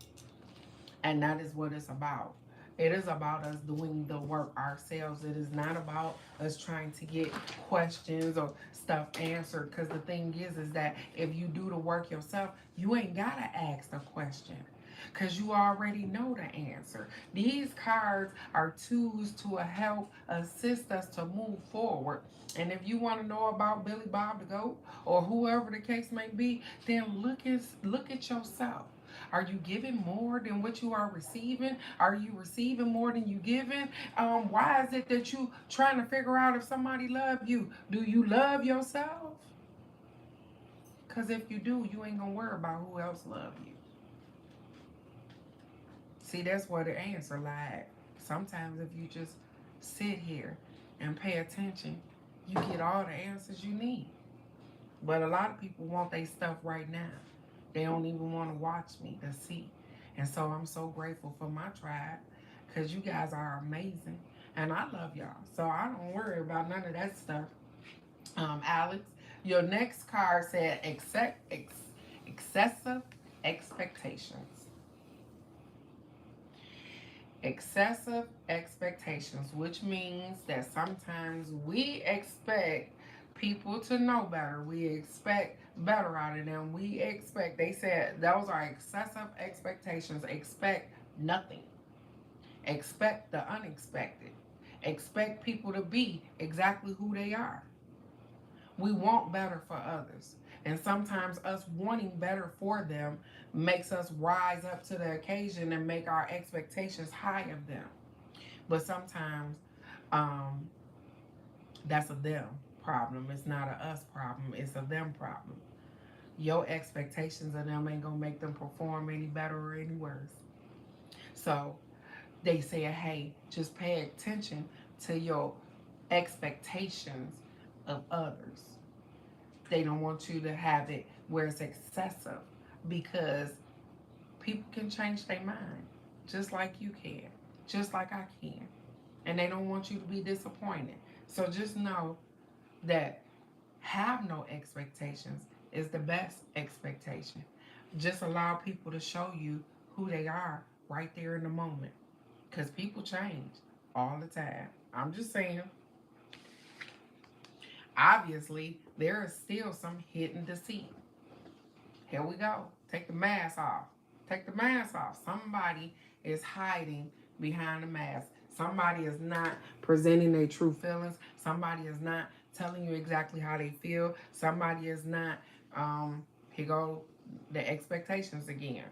And that is what it's about. It is about us doing the work ourselves. It is not about us trying to get questions or stuff answered. Because the thing is that if you do the work yourself, you ain't got to ask the question, because you already know the answer. These cards are tools to help assist us to move forward. And if you want to know about Billy Bob the Goat or whoever the case may be, then look at yourself. Are you giving more than what you are receiving? Are you receiving more than you giving? Why is it that you trying to figure out if somebody love you? Do you love yourself? Because if you do, you ain't gonna worry about who else love you. See, that's where the answer lies. Sometimes if you just sit here and pay attention, you get all the answers you need. But a lot of people want their stuff right now. They don't even want to watch me to see. And so I'm so grateful for my tribe because you guys are amazing. And I love y'all. So I don't worry about none of that stuff. Alex, your next card said excessive expectations. Excessive expectations, which means that sometimes we expect people to know better. We expect better out of them. They said those are excessive expectations. Expect nothing. Expect the unexpected. Expect people to be exactly who they are. We want better for others. And sometimes us wanting better for them makes us rise up to the occasion and make our expectations high of them. But sometimes that's a them problem. It's not a us problem. It's a them problem. Your expectations of them ain't gonna make them perform any better or any worse. So they say, hey, just pay attention to your expectations of others. They don't want you to have it where it's excessive because people can change their mind just like you can, just like I can. And they don't want you to be disappointed. So just know that have no expectations is the best expectation. Just allow people to show you who they are right there in the moment. Because people change all the time. I'm just saying. Obviously, there is still some hidden deceit. Here we go. Take the mask off. Take the mask off. Somebody is hiding behind the mask. Somebody is not presenting their true feelings. Somebody is not telling you exactly how they feel. Somebody is not, here go the expectations again.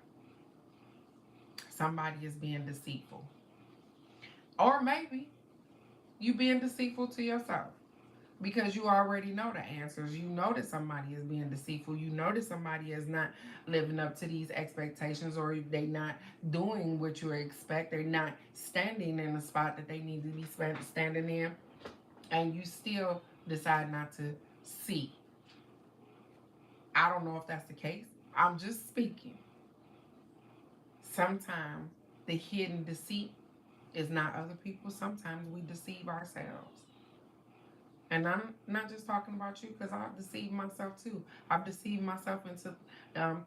Somebody is being deceitful. Or maybe you being deceitful to yourself. Because you already know the answers. You know that somebody is being deceitful. You know that somebody is not living up to these expectations, or they not doing what you expect. They're not standing in the spot that they need to be standing in. And you still decide not to see. I don't know if that's the case. I'm just speaking. Sometimes the hidden deceit is not other people. Sometimes we deceive ourselves. And I'm not just talking about you, because I've deceived myself too. I've deceived myself into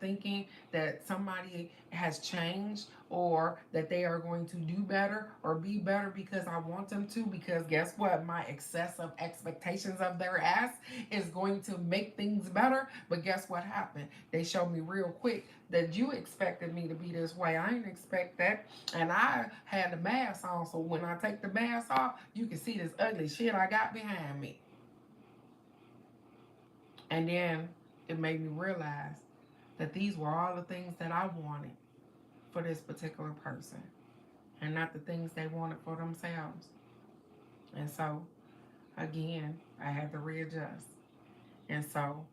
thinking that somebody has changed, or that they are going to do better or be better because I want them to. Because guess what? My excessive expectations of their ass is going to make things better. But guess what happened? They showed me real quick that you expected me to be this way. I didn't expect that. And I had the mask on. So when I take the mask off, you can see this ugly shit I got behind me. And then it made me realize that these were all the things that I wanted for this particular person, and not the things they wanted for themselves. And so, again, I had to readjust. And so,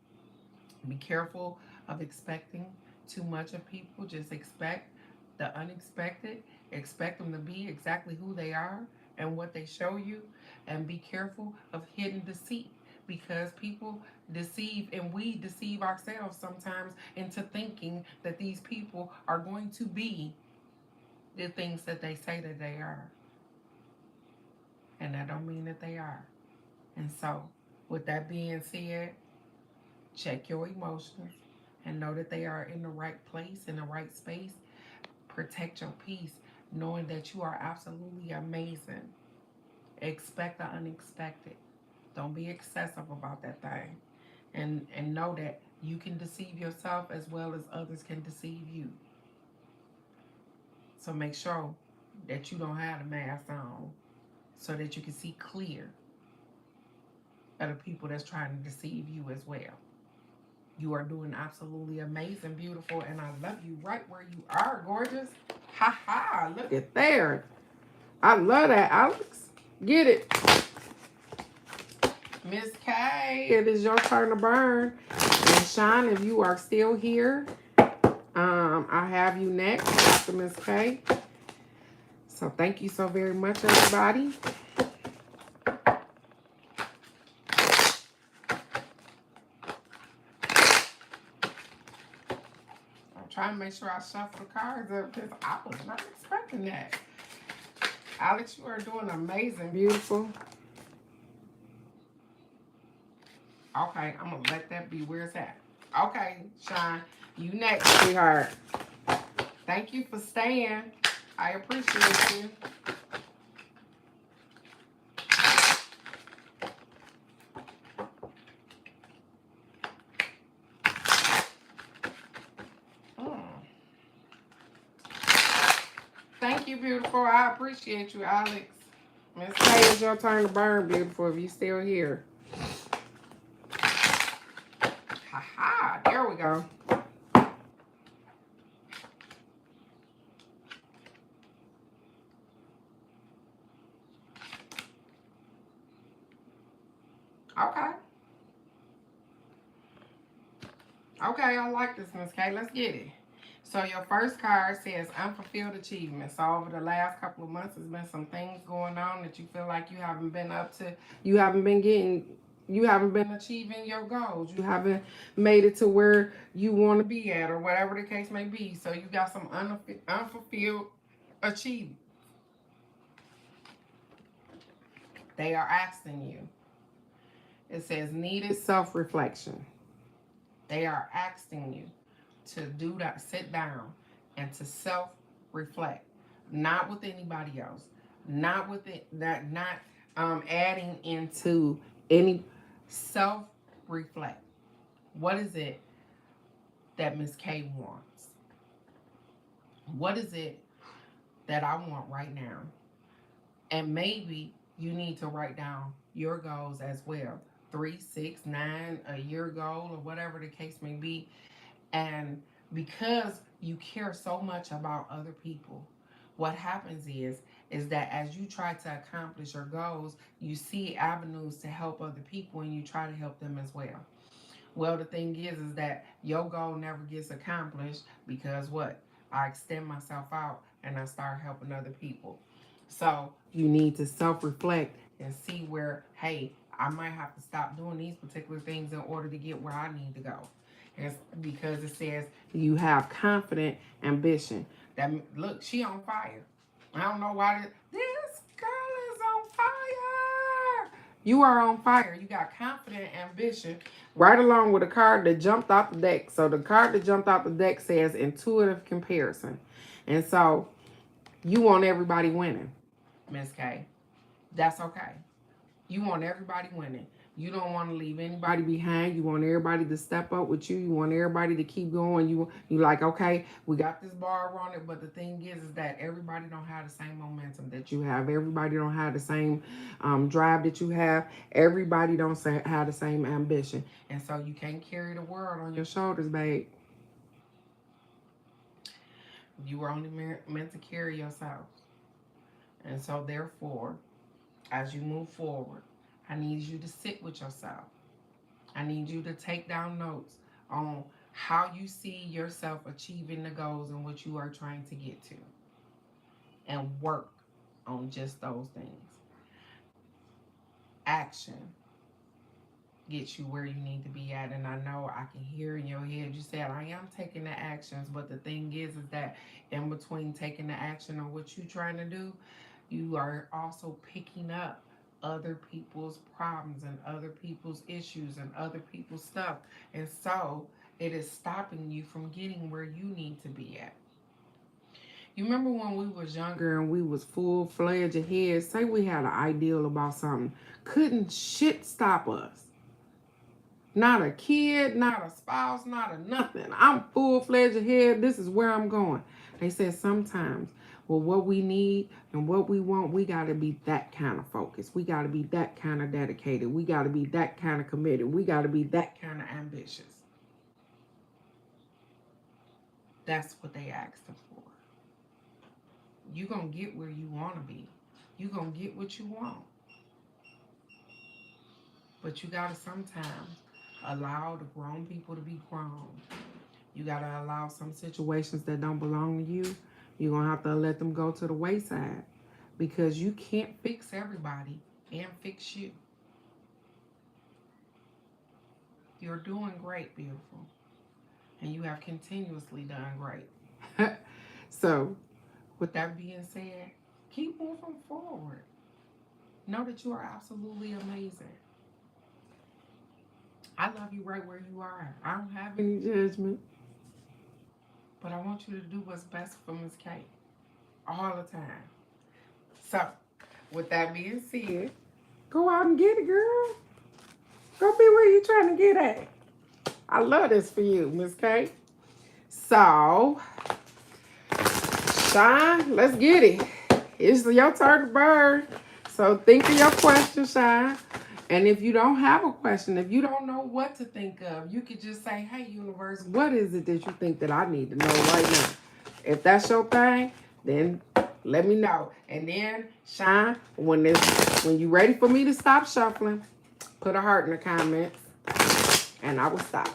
be careful of expecting too much of people. Just expect the unexpected. Expect them to be exactly who they are and what they show you. And be careful of hidden deceit. Because people deceive, and we deceive ourselves sometimes into thinking that these people are going to be the things that they say that they are. And that don't mean that they are. And so, with that being said, check your emotions and know that they are in the right place, in the right space. Protect your peace, knowing that you are absolutely amazing. Expect the unexpected. Don't be excessive about that thing. And know that you can deceive yourself as well as others can deceive you. So make sure that you don't have the mask on, so that you can see clear of the people that's trying to deceive you as well. You are doing absolutely amazing, beautiful, and I love you right where you are, gorgeous. Ha ha, look at there. I love that, Alex. Get it. Miss K, it is your turn to burn. And Sean, if you are still here, I have you next after Miss K. So thank you so very much, everybody. I'm trying to make sure I shuffle the cards up because I was not expecting that. Alex, you are doing amazing, beautiful. Okay, I'm going to let that be where it's at. Okay, Sean, you next, sweetheart. Thank you for staying. I appreciate you. Thank you, beautiful. I appreciate you, Alex. Miss K, it's your turn to burn, beautiful, if you still here. Ha-ha, there we go. Okay. Okay, I like this, Miss K. Let's get it. So your first card says unfulfilled achievements. So over the last couple of months, there's been some things going on that you feel like you haven't been up to. You haven't been achieving your goals. You haven't made it to where you want to be at or whatever the case may be. So you got some unfulfilled achievements. They are asking you. It says needed self-reflection. They are asking you to do that, sit down and to self-reflect, not with anybody else, not with it, not adding into any. Self-reflect. What is it that Miss K wants? What is it that I want right now? And maybe you need to write down your goals as well. 3, 6, 9, a year goal, or whatever the case may be. And because you care so much about other people, what happens is that as you try to accomplish your goals, you see avenues to help other people and you try to help them as well. Well, the thing is that your goal never gets accomplished because what? I extend myself out and I start helping other people. So you need to self-reflect and see where, hey, I might have to stop doing these particular things in order to get where I need to go. And because it says you have confident ambition. That look, she on fire. I don't know why this girl is on fire. You are on fire. You got confident ambition right along with a card that jumped off the deck. So the card that jumped off the deck says intuitive comparison. And so you want everybody winning, Miss K. That's okay. You want everybody winning. You don't want to leave anybody behind. You want everybody to step up with you. You want everybody to keep going. You like, okay, we got this bar running, but the thing is that everybody don't have the same momentum that you have. Everybody don't have the same drive that you have. Everybody don't have the same ambition. And so you can't carry the world on your shoulders, babe. You were only meant to carry yourself. And so therefore, as you move forward, I need you to sit with yourself. I need you to take down notes on how you see yourself achieving the goals and what you are trying to get to. And work on just those things. Action gets you where you need to be at. And I know I can hear in your head you said, I am taking the actions. But the thing is that in between taking the action on what you're trying to do, you are also picking up other people's problems and other people's issues and other people's stuff. And so it is stopping you from getting where you need to be at. You remember when we was younger and we was full-fledged ahead, say we had an ideal about something, couldn't shit stop us. Not a kid, not a spouse, not a nothing. I'm full-fledged ahead. This is where I'm going. They said sometimes, well, what we need and what we want, we got to be that kind of focused. We got to be that kind of dedicated. We got to be that kind of committed. We got to be that kind of ambitious. That's what they asked them for. You're going to get where you want to be. You're going to get what you want. But you got to sometimes allow the grown people to be grown. You got to allow some situations that don't belong to you You're going to have to let them go to the wayside because you can't fix everybody and fix you. You're doing great, beautiful. And you have continuously done great. So, with that being said, keep moving forward. Know that you are absolutely amazing. I love you right where you are. I don't have any judgment. But I want you to do what's best for Miss K all the time. So, with that being said, go out and get it, girl. Go be where you trying to get at. I love this for you, Miss K. So, Shine, let's get it. It's your turn to bird. So think of your question, Shine. And if you don't have a question, if you don't know what to think of, you could just say, hey, universe, what is it that you think that I need to know right now? If that's your thing, then let me know. And then, Shine, when you're ready for me to stop shuffling, put a heart in the comments, and I will stop.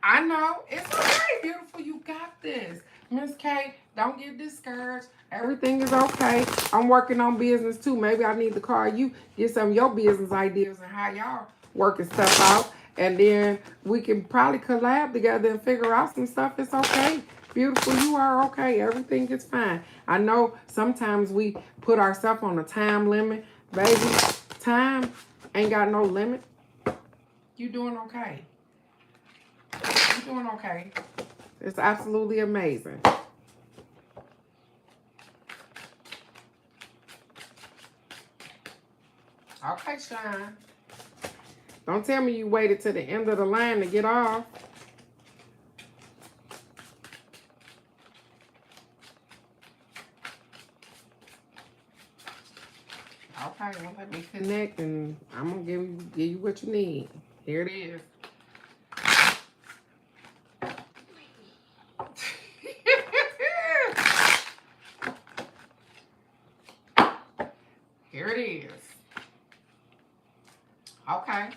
I know. It's okay, beautiful. You got this. Miss K, don't get discouraged. Everything is okay. I'm working on business too. Maybe I need to call you, get some of your business ideas and how y'all working stuff out. And then we can probably collab together and figure out some stuff. It's okay. Beautiful, you are okay. Everything is fine. I know sometimes we put ourselves on a time limit. Baby, time ain't got no limit. You doing okay. You're doing okay. It's absolutely amazing. Okay, Shine. Don't tell me you waited to the end of the line to get off. Okay, well, let me connect and I'm going to give you what you need. Here it is. Here it is. Okay.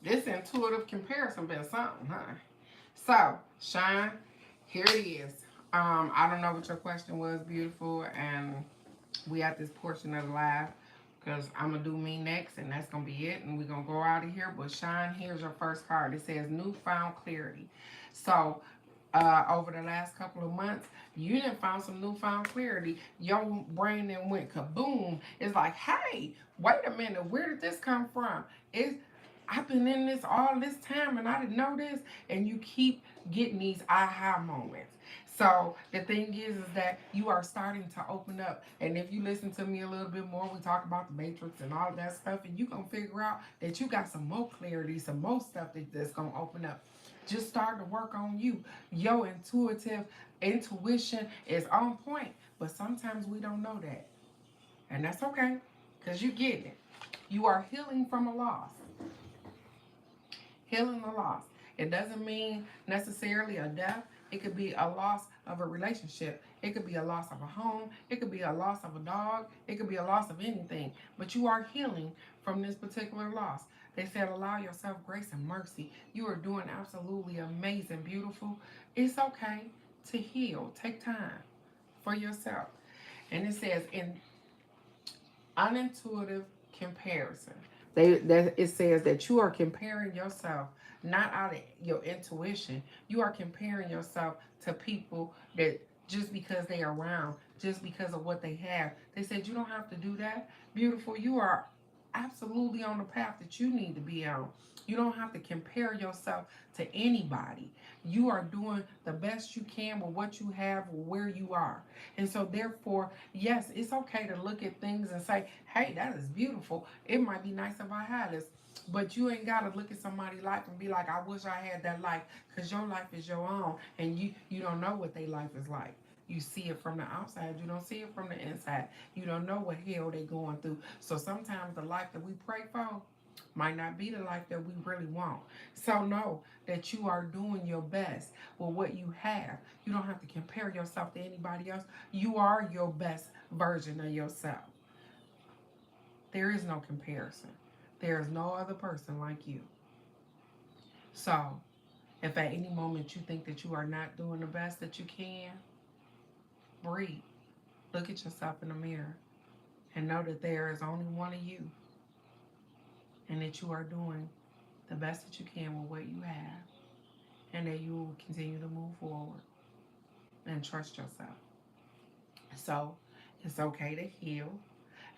This intuitive comparison been something, huh? So, Shine, here it is. I don't know what your question was, beautiful, and we at this portion of the live because I'm gonna do me next, and that's gonna be it, and we're gonna go out of here. But Shine, here's your first card. It says newfound clarity. So, over the last couple of months, you done found some newfound clarity. Your brain then went kaboom. It's like, hey, wait a minute, where did this come from? I've been in this all this time and I didn't know this. And you keep getting these aha moments. So the thing is that you are starting to open up. And if you listen to me a little bit more, we talk about the matrix and all of that stuff, and you're going to figure out that you got some more clarity, some more stuff that's going to open up. Just start to work on you. Your intuition is on point, but sometimes we don't know that. And that's okay, because you get it. You are healing from a loss. Healing a loss. It doesn't mean necessarily a death. It could be a loss of a relationship. It could be a loss of a home. It could be a loss of a dog. It could be a loss of anything. But you are healing from this particular loss. They said, allow yourself grace and mercy. You are doing absolutely amazing, beautiful. It's okay to heal. Take time for yourself. And it says, in unintuitive comparison. It says that you are comparing yourself not out of your intuition. You are comparing yourself to people that just because they are around, just because of what they have. They said you don't have to do that. Beautiful, you are absolutely on the path that you need to be on. You don't have to compare yourself to anybody. You are doing the best you can with what you have, where you are. And so therefore, yes, it's okay to look at things and say, hey, that is beautiful. It might be nice if I had this. But you ain't got to look at somebody's life and be like, I wish I had that life, because your life is your own. And you don't know what their life is like. You see it from the outside. You don't see it from the inside. You don't know what hell they're going through. So sometimes the life that we pray for might not be the life that we really want. So know that you are doing your best with what you have. You don't have to compare yourself to anybody else. You are your best version of yourself. There is no comparison. There is no other person like you. So, if at any moment you think that you are not doing the best that you can, breathe. Look at yourself in the mirror and know that there is only one of you and that you are doing the best that you can with what you have and that you will continue to move forward and trust yourself. So, it's okay to heal.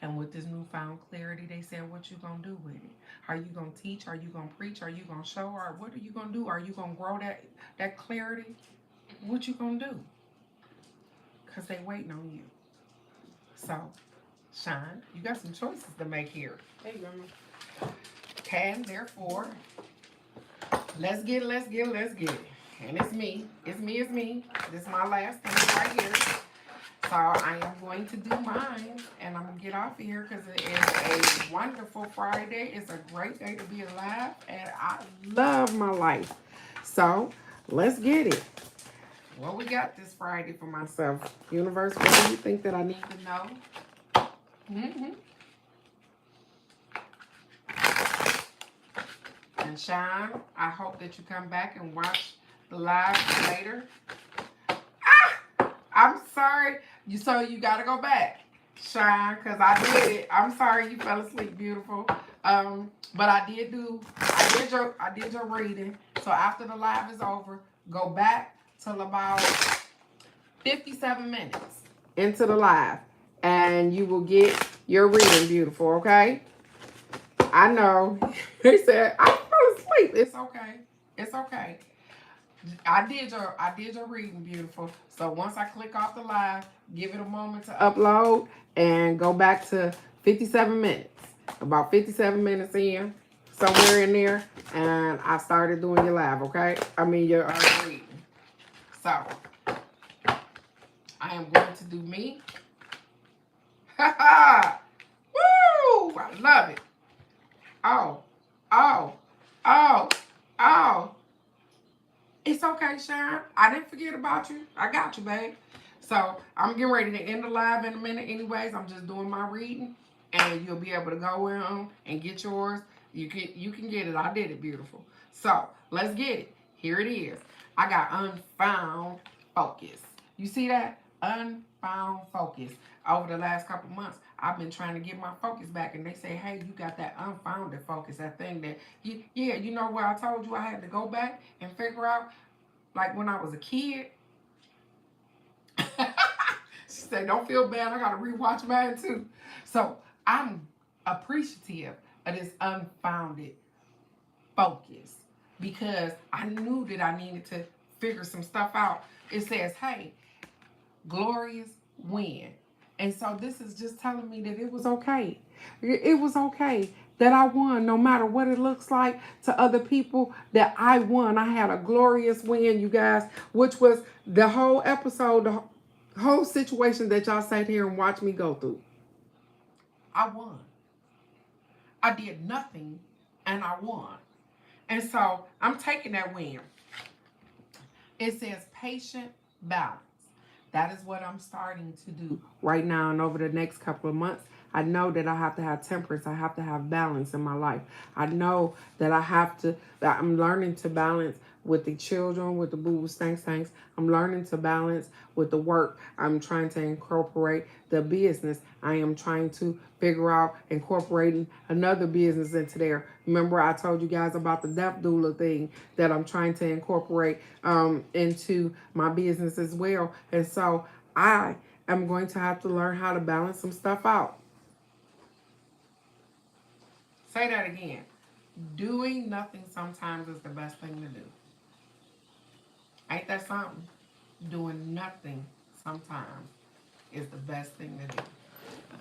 And with this newfound clarity, they said, what you gonna do with it? Are you gonna teach? Are you gonna preach? Are you gonna show? Or what are you gonna do? Are you gonna grow that clarity? What you gonna do? Because they waiting on you. So, Shine, you got some choices to make here. Hey, Grandma. And therefore, let's get it. And it's me. It's me. This is my last thing right here. So I am going to do mine, and I'm going to get off of here because it is a wonderful Friday. It's a great day to be alive, and I love my life. So let's get it. What we got this Friday for myself? Universe, what do you think that I need to know? And Shine, I hope that you come back and watch the live later. I'm sorry. So you gotta go back, Shine, because I did it. I'm sorry you fell asleep, beautiful. But I did your reading. So after the live is over, go back till about 57 minutes into the live, and you will get your reading, beautiful. Okay? I know. He said I fell asleep. It's okay. It's okay. I did your reading, beautiful. So once I click off the live, give it a moment to upload and go back to 57 minutes. About 57 minutes in, somewhere in there, and I started doing your live, okay? I mean your reading. So I am going to do me. Ha ha! Woo! I love it. Oh. It's okay, Sharon. I didn't forget about you. I got you, babe. So I'm getting ready to end the live in a minute anyways. I'm just doing my reading, and you'll be able to go in and get yours. You can get it. I did it, beautiful. So let's get it. Here it is. I got unfound focus. You see that? Unfound focus. Over the last couple months, I've been trying to get my focus back, and they say, hey, you got that unfounded focus, that thing that, you know where I told you I had to go back and figure out, like when I was a kid. She said, don't feel bad, I got to rewatch mine too. So I'm appreciative of this unfounded focus because I knew that I needed to figure some stuff out. It says, hey, glorious win. And so this is just telling me that it was okay. It was okay that I won, no matter what it looks like to other people, that I won. I had a glorious win, you guys, which was the whole episode, the whole situation that y'all sat here and watched me go through. I won. I did nothing, and I won. And so I'm taking that win. It says patient balance. That is what I'm starting to do right now and over the next couple of months. I know that I have to have temperance. I have to have balance in my life. I know that that I'm learning to balance with the children, with the boo-boos, thanks. I'm learning to balance with the work. I'm trying to incorporate the business. I am trying to figure out incorporating another business into there. Remember, I told you guys about the death doula thing that I'm trying to incorporate into my business as well. And so I am going to have to learn how to balance some stuff out. Say that again. Doing nothing sometimes is the best thing to do. Ain't that something? Doing nothing sometimes is the best thing to do.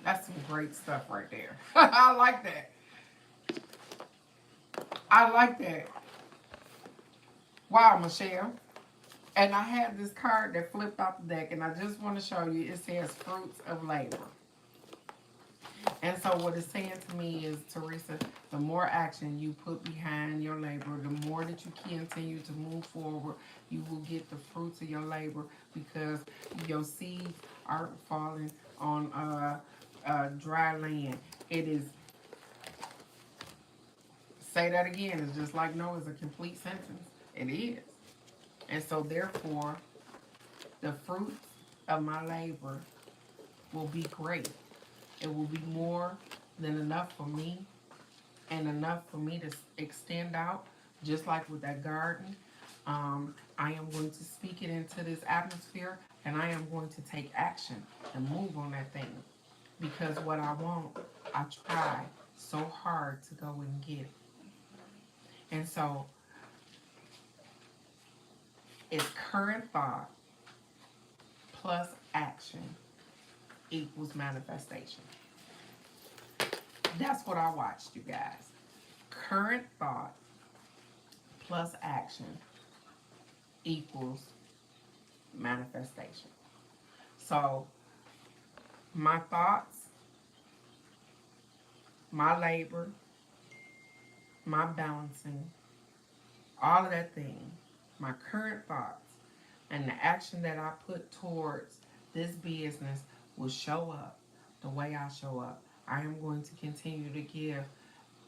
That's some great stuff right there. I like that. I like that. Wow, Michelle. And I have this card that flipped off the deck, and I just want to show you. It says fruits of labor. And so what it's saying to me is, Teresa, the more action you put behind your labor, the more that you continue to move forward, you will get the fruits of your labor because your seeds aren't falling on dry land. It is Say that again. It's just like no is a complete sentence. It is. And so therefore, the fruits of my labor will be great. It will be more than enough for me and enough for me to extend out, just like with that garden. I am going to speak it into this atmosphere and I am going to take action and move on that thing. Because what I want, I try so hard to go and get it. And so it's current thought plus action equals manifestation. That's what I watched, you guys. Current thought plus action equals manifestation. So my thoughts, my labor, my balancing, all of that thing, my current thoughts, and the action that I put towards this business will show up the way I show up. I am going to continue to give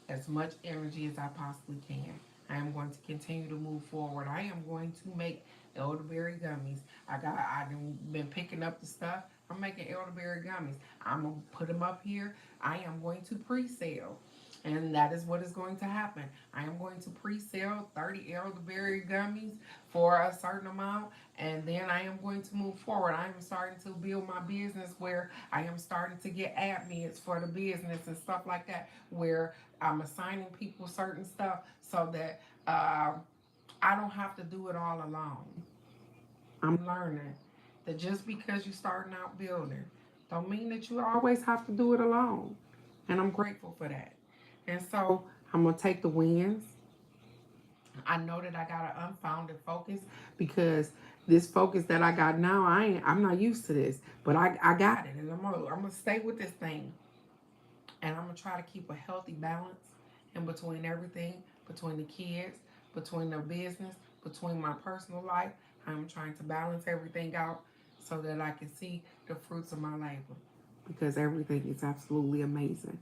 as much energy as I possibly can. I am going to continue to move forward. I am going to make elderberry gummies. I've been picking up the stuff. I'm making elderberry gummies. I'm gonna put them up here. I am going to pre-sale. And that is what is going to happen. I am going to pre-sale 30 elderberry gummies for a certain amount, and then I am going to move forward. I am starting to build my business where I am starting to get admins for the business and stuff like that, where I'm assigning people certain stuff so that I don't have to do it all alone. I'm learning that just because you're starting out building don't mean that you always have to do it alone. And I'm grateful for that. And so I'm going to take the wins. I know that I got an unfounded focus because this focus that I got now, I'm not used to this, but I got it. And I'm gonna stay with this thing. And I'm going to try to keep a healthy balance in between everything, between the kids, between the business, between my personal life. I'm trying to balance everything out so that I can see the fruits of my labor, because everything is absolutely amazing.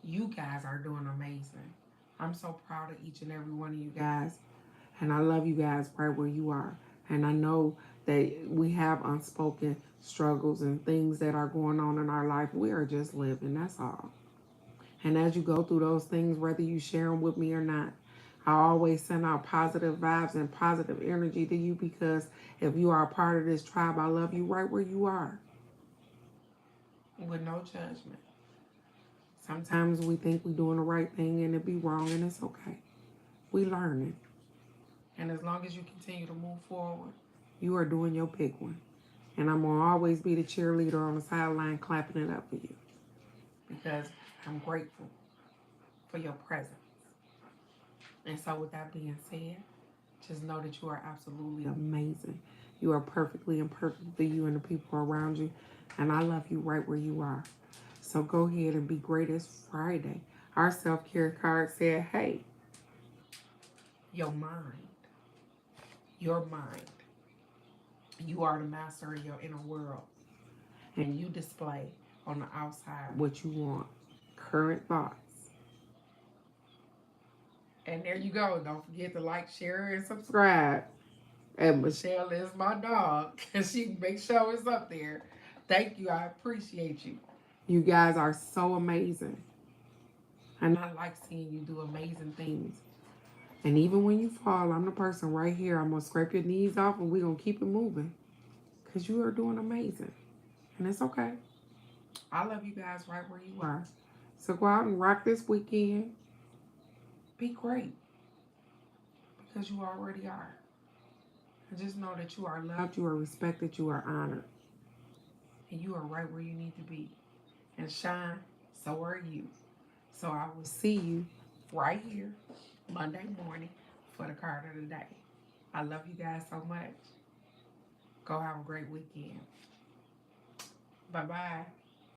You guys are doing amazing. I'm so proud of each and every one of you guys. And I love you guys right where you are. And I know that we have unspoken struggles and things that are going on in our life. We are just living, that's all. And as you go through those things, whether you share them with me or not, I always send out positive vibes and positive energy to you, because if you are a part of this tribe, I love you right where you are, with no judgment. Sometimes we think we're doing the right thing and it be wrong, and it's okay. We learning. And as long as you continue to move forward, you are doing your big one. And I'm going to always be the cheerleader on the sideline clapping it up for you, because I'm grateful for your presence. And so with that being said, just know that you are absolutely amazing. You are perfectly imperfect for you and the people around you. And I love you right where you are. So go ahead and be great. It's Friday. Our self-care card said, hey, your mind, your mind. You are the master of your inner world. And you display on the outside what you want. Current thoughts. And there you go. Don't forget to like, share, and subscribe. And Michelle is my dog, and she makes sure it's up there. Thank you. I appreciate you. You guys are so amazing. And I like seeing you do amazing things. And even when you fall, I'm the person right here. I'm going to scrape your knees off and we're going to keep it moving. Because you are doing amazing. And it's okay. I love you guys right where you are. So go out and rock this weekend. Be great. Because you already are. And just know that you are loved, you are respected, you are honored. And you are right where you need to be. And shine, so are you. So I will see you right here Monday morning for the card of the day. I love you guys so much. Go have a great weekend. Bye-bye.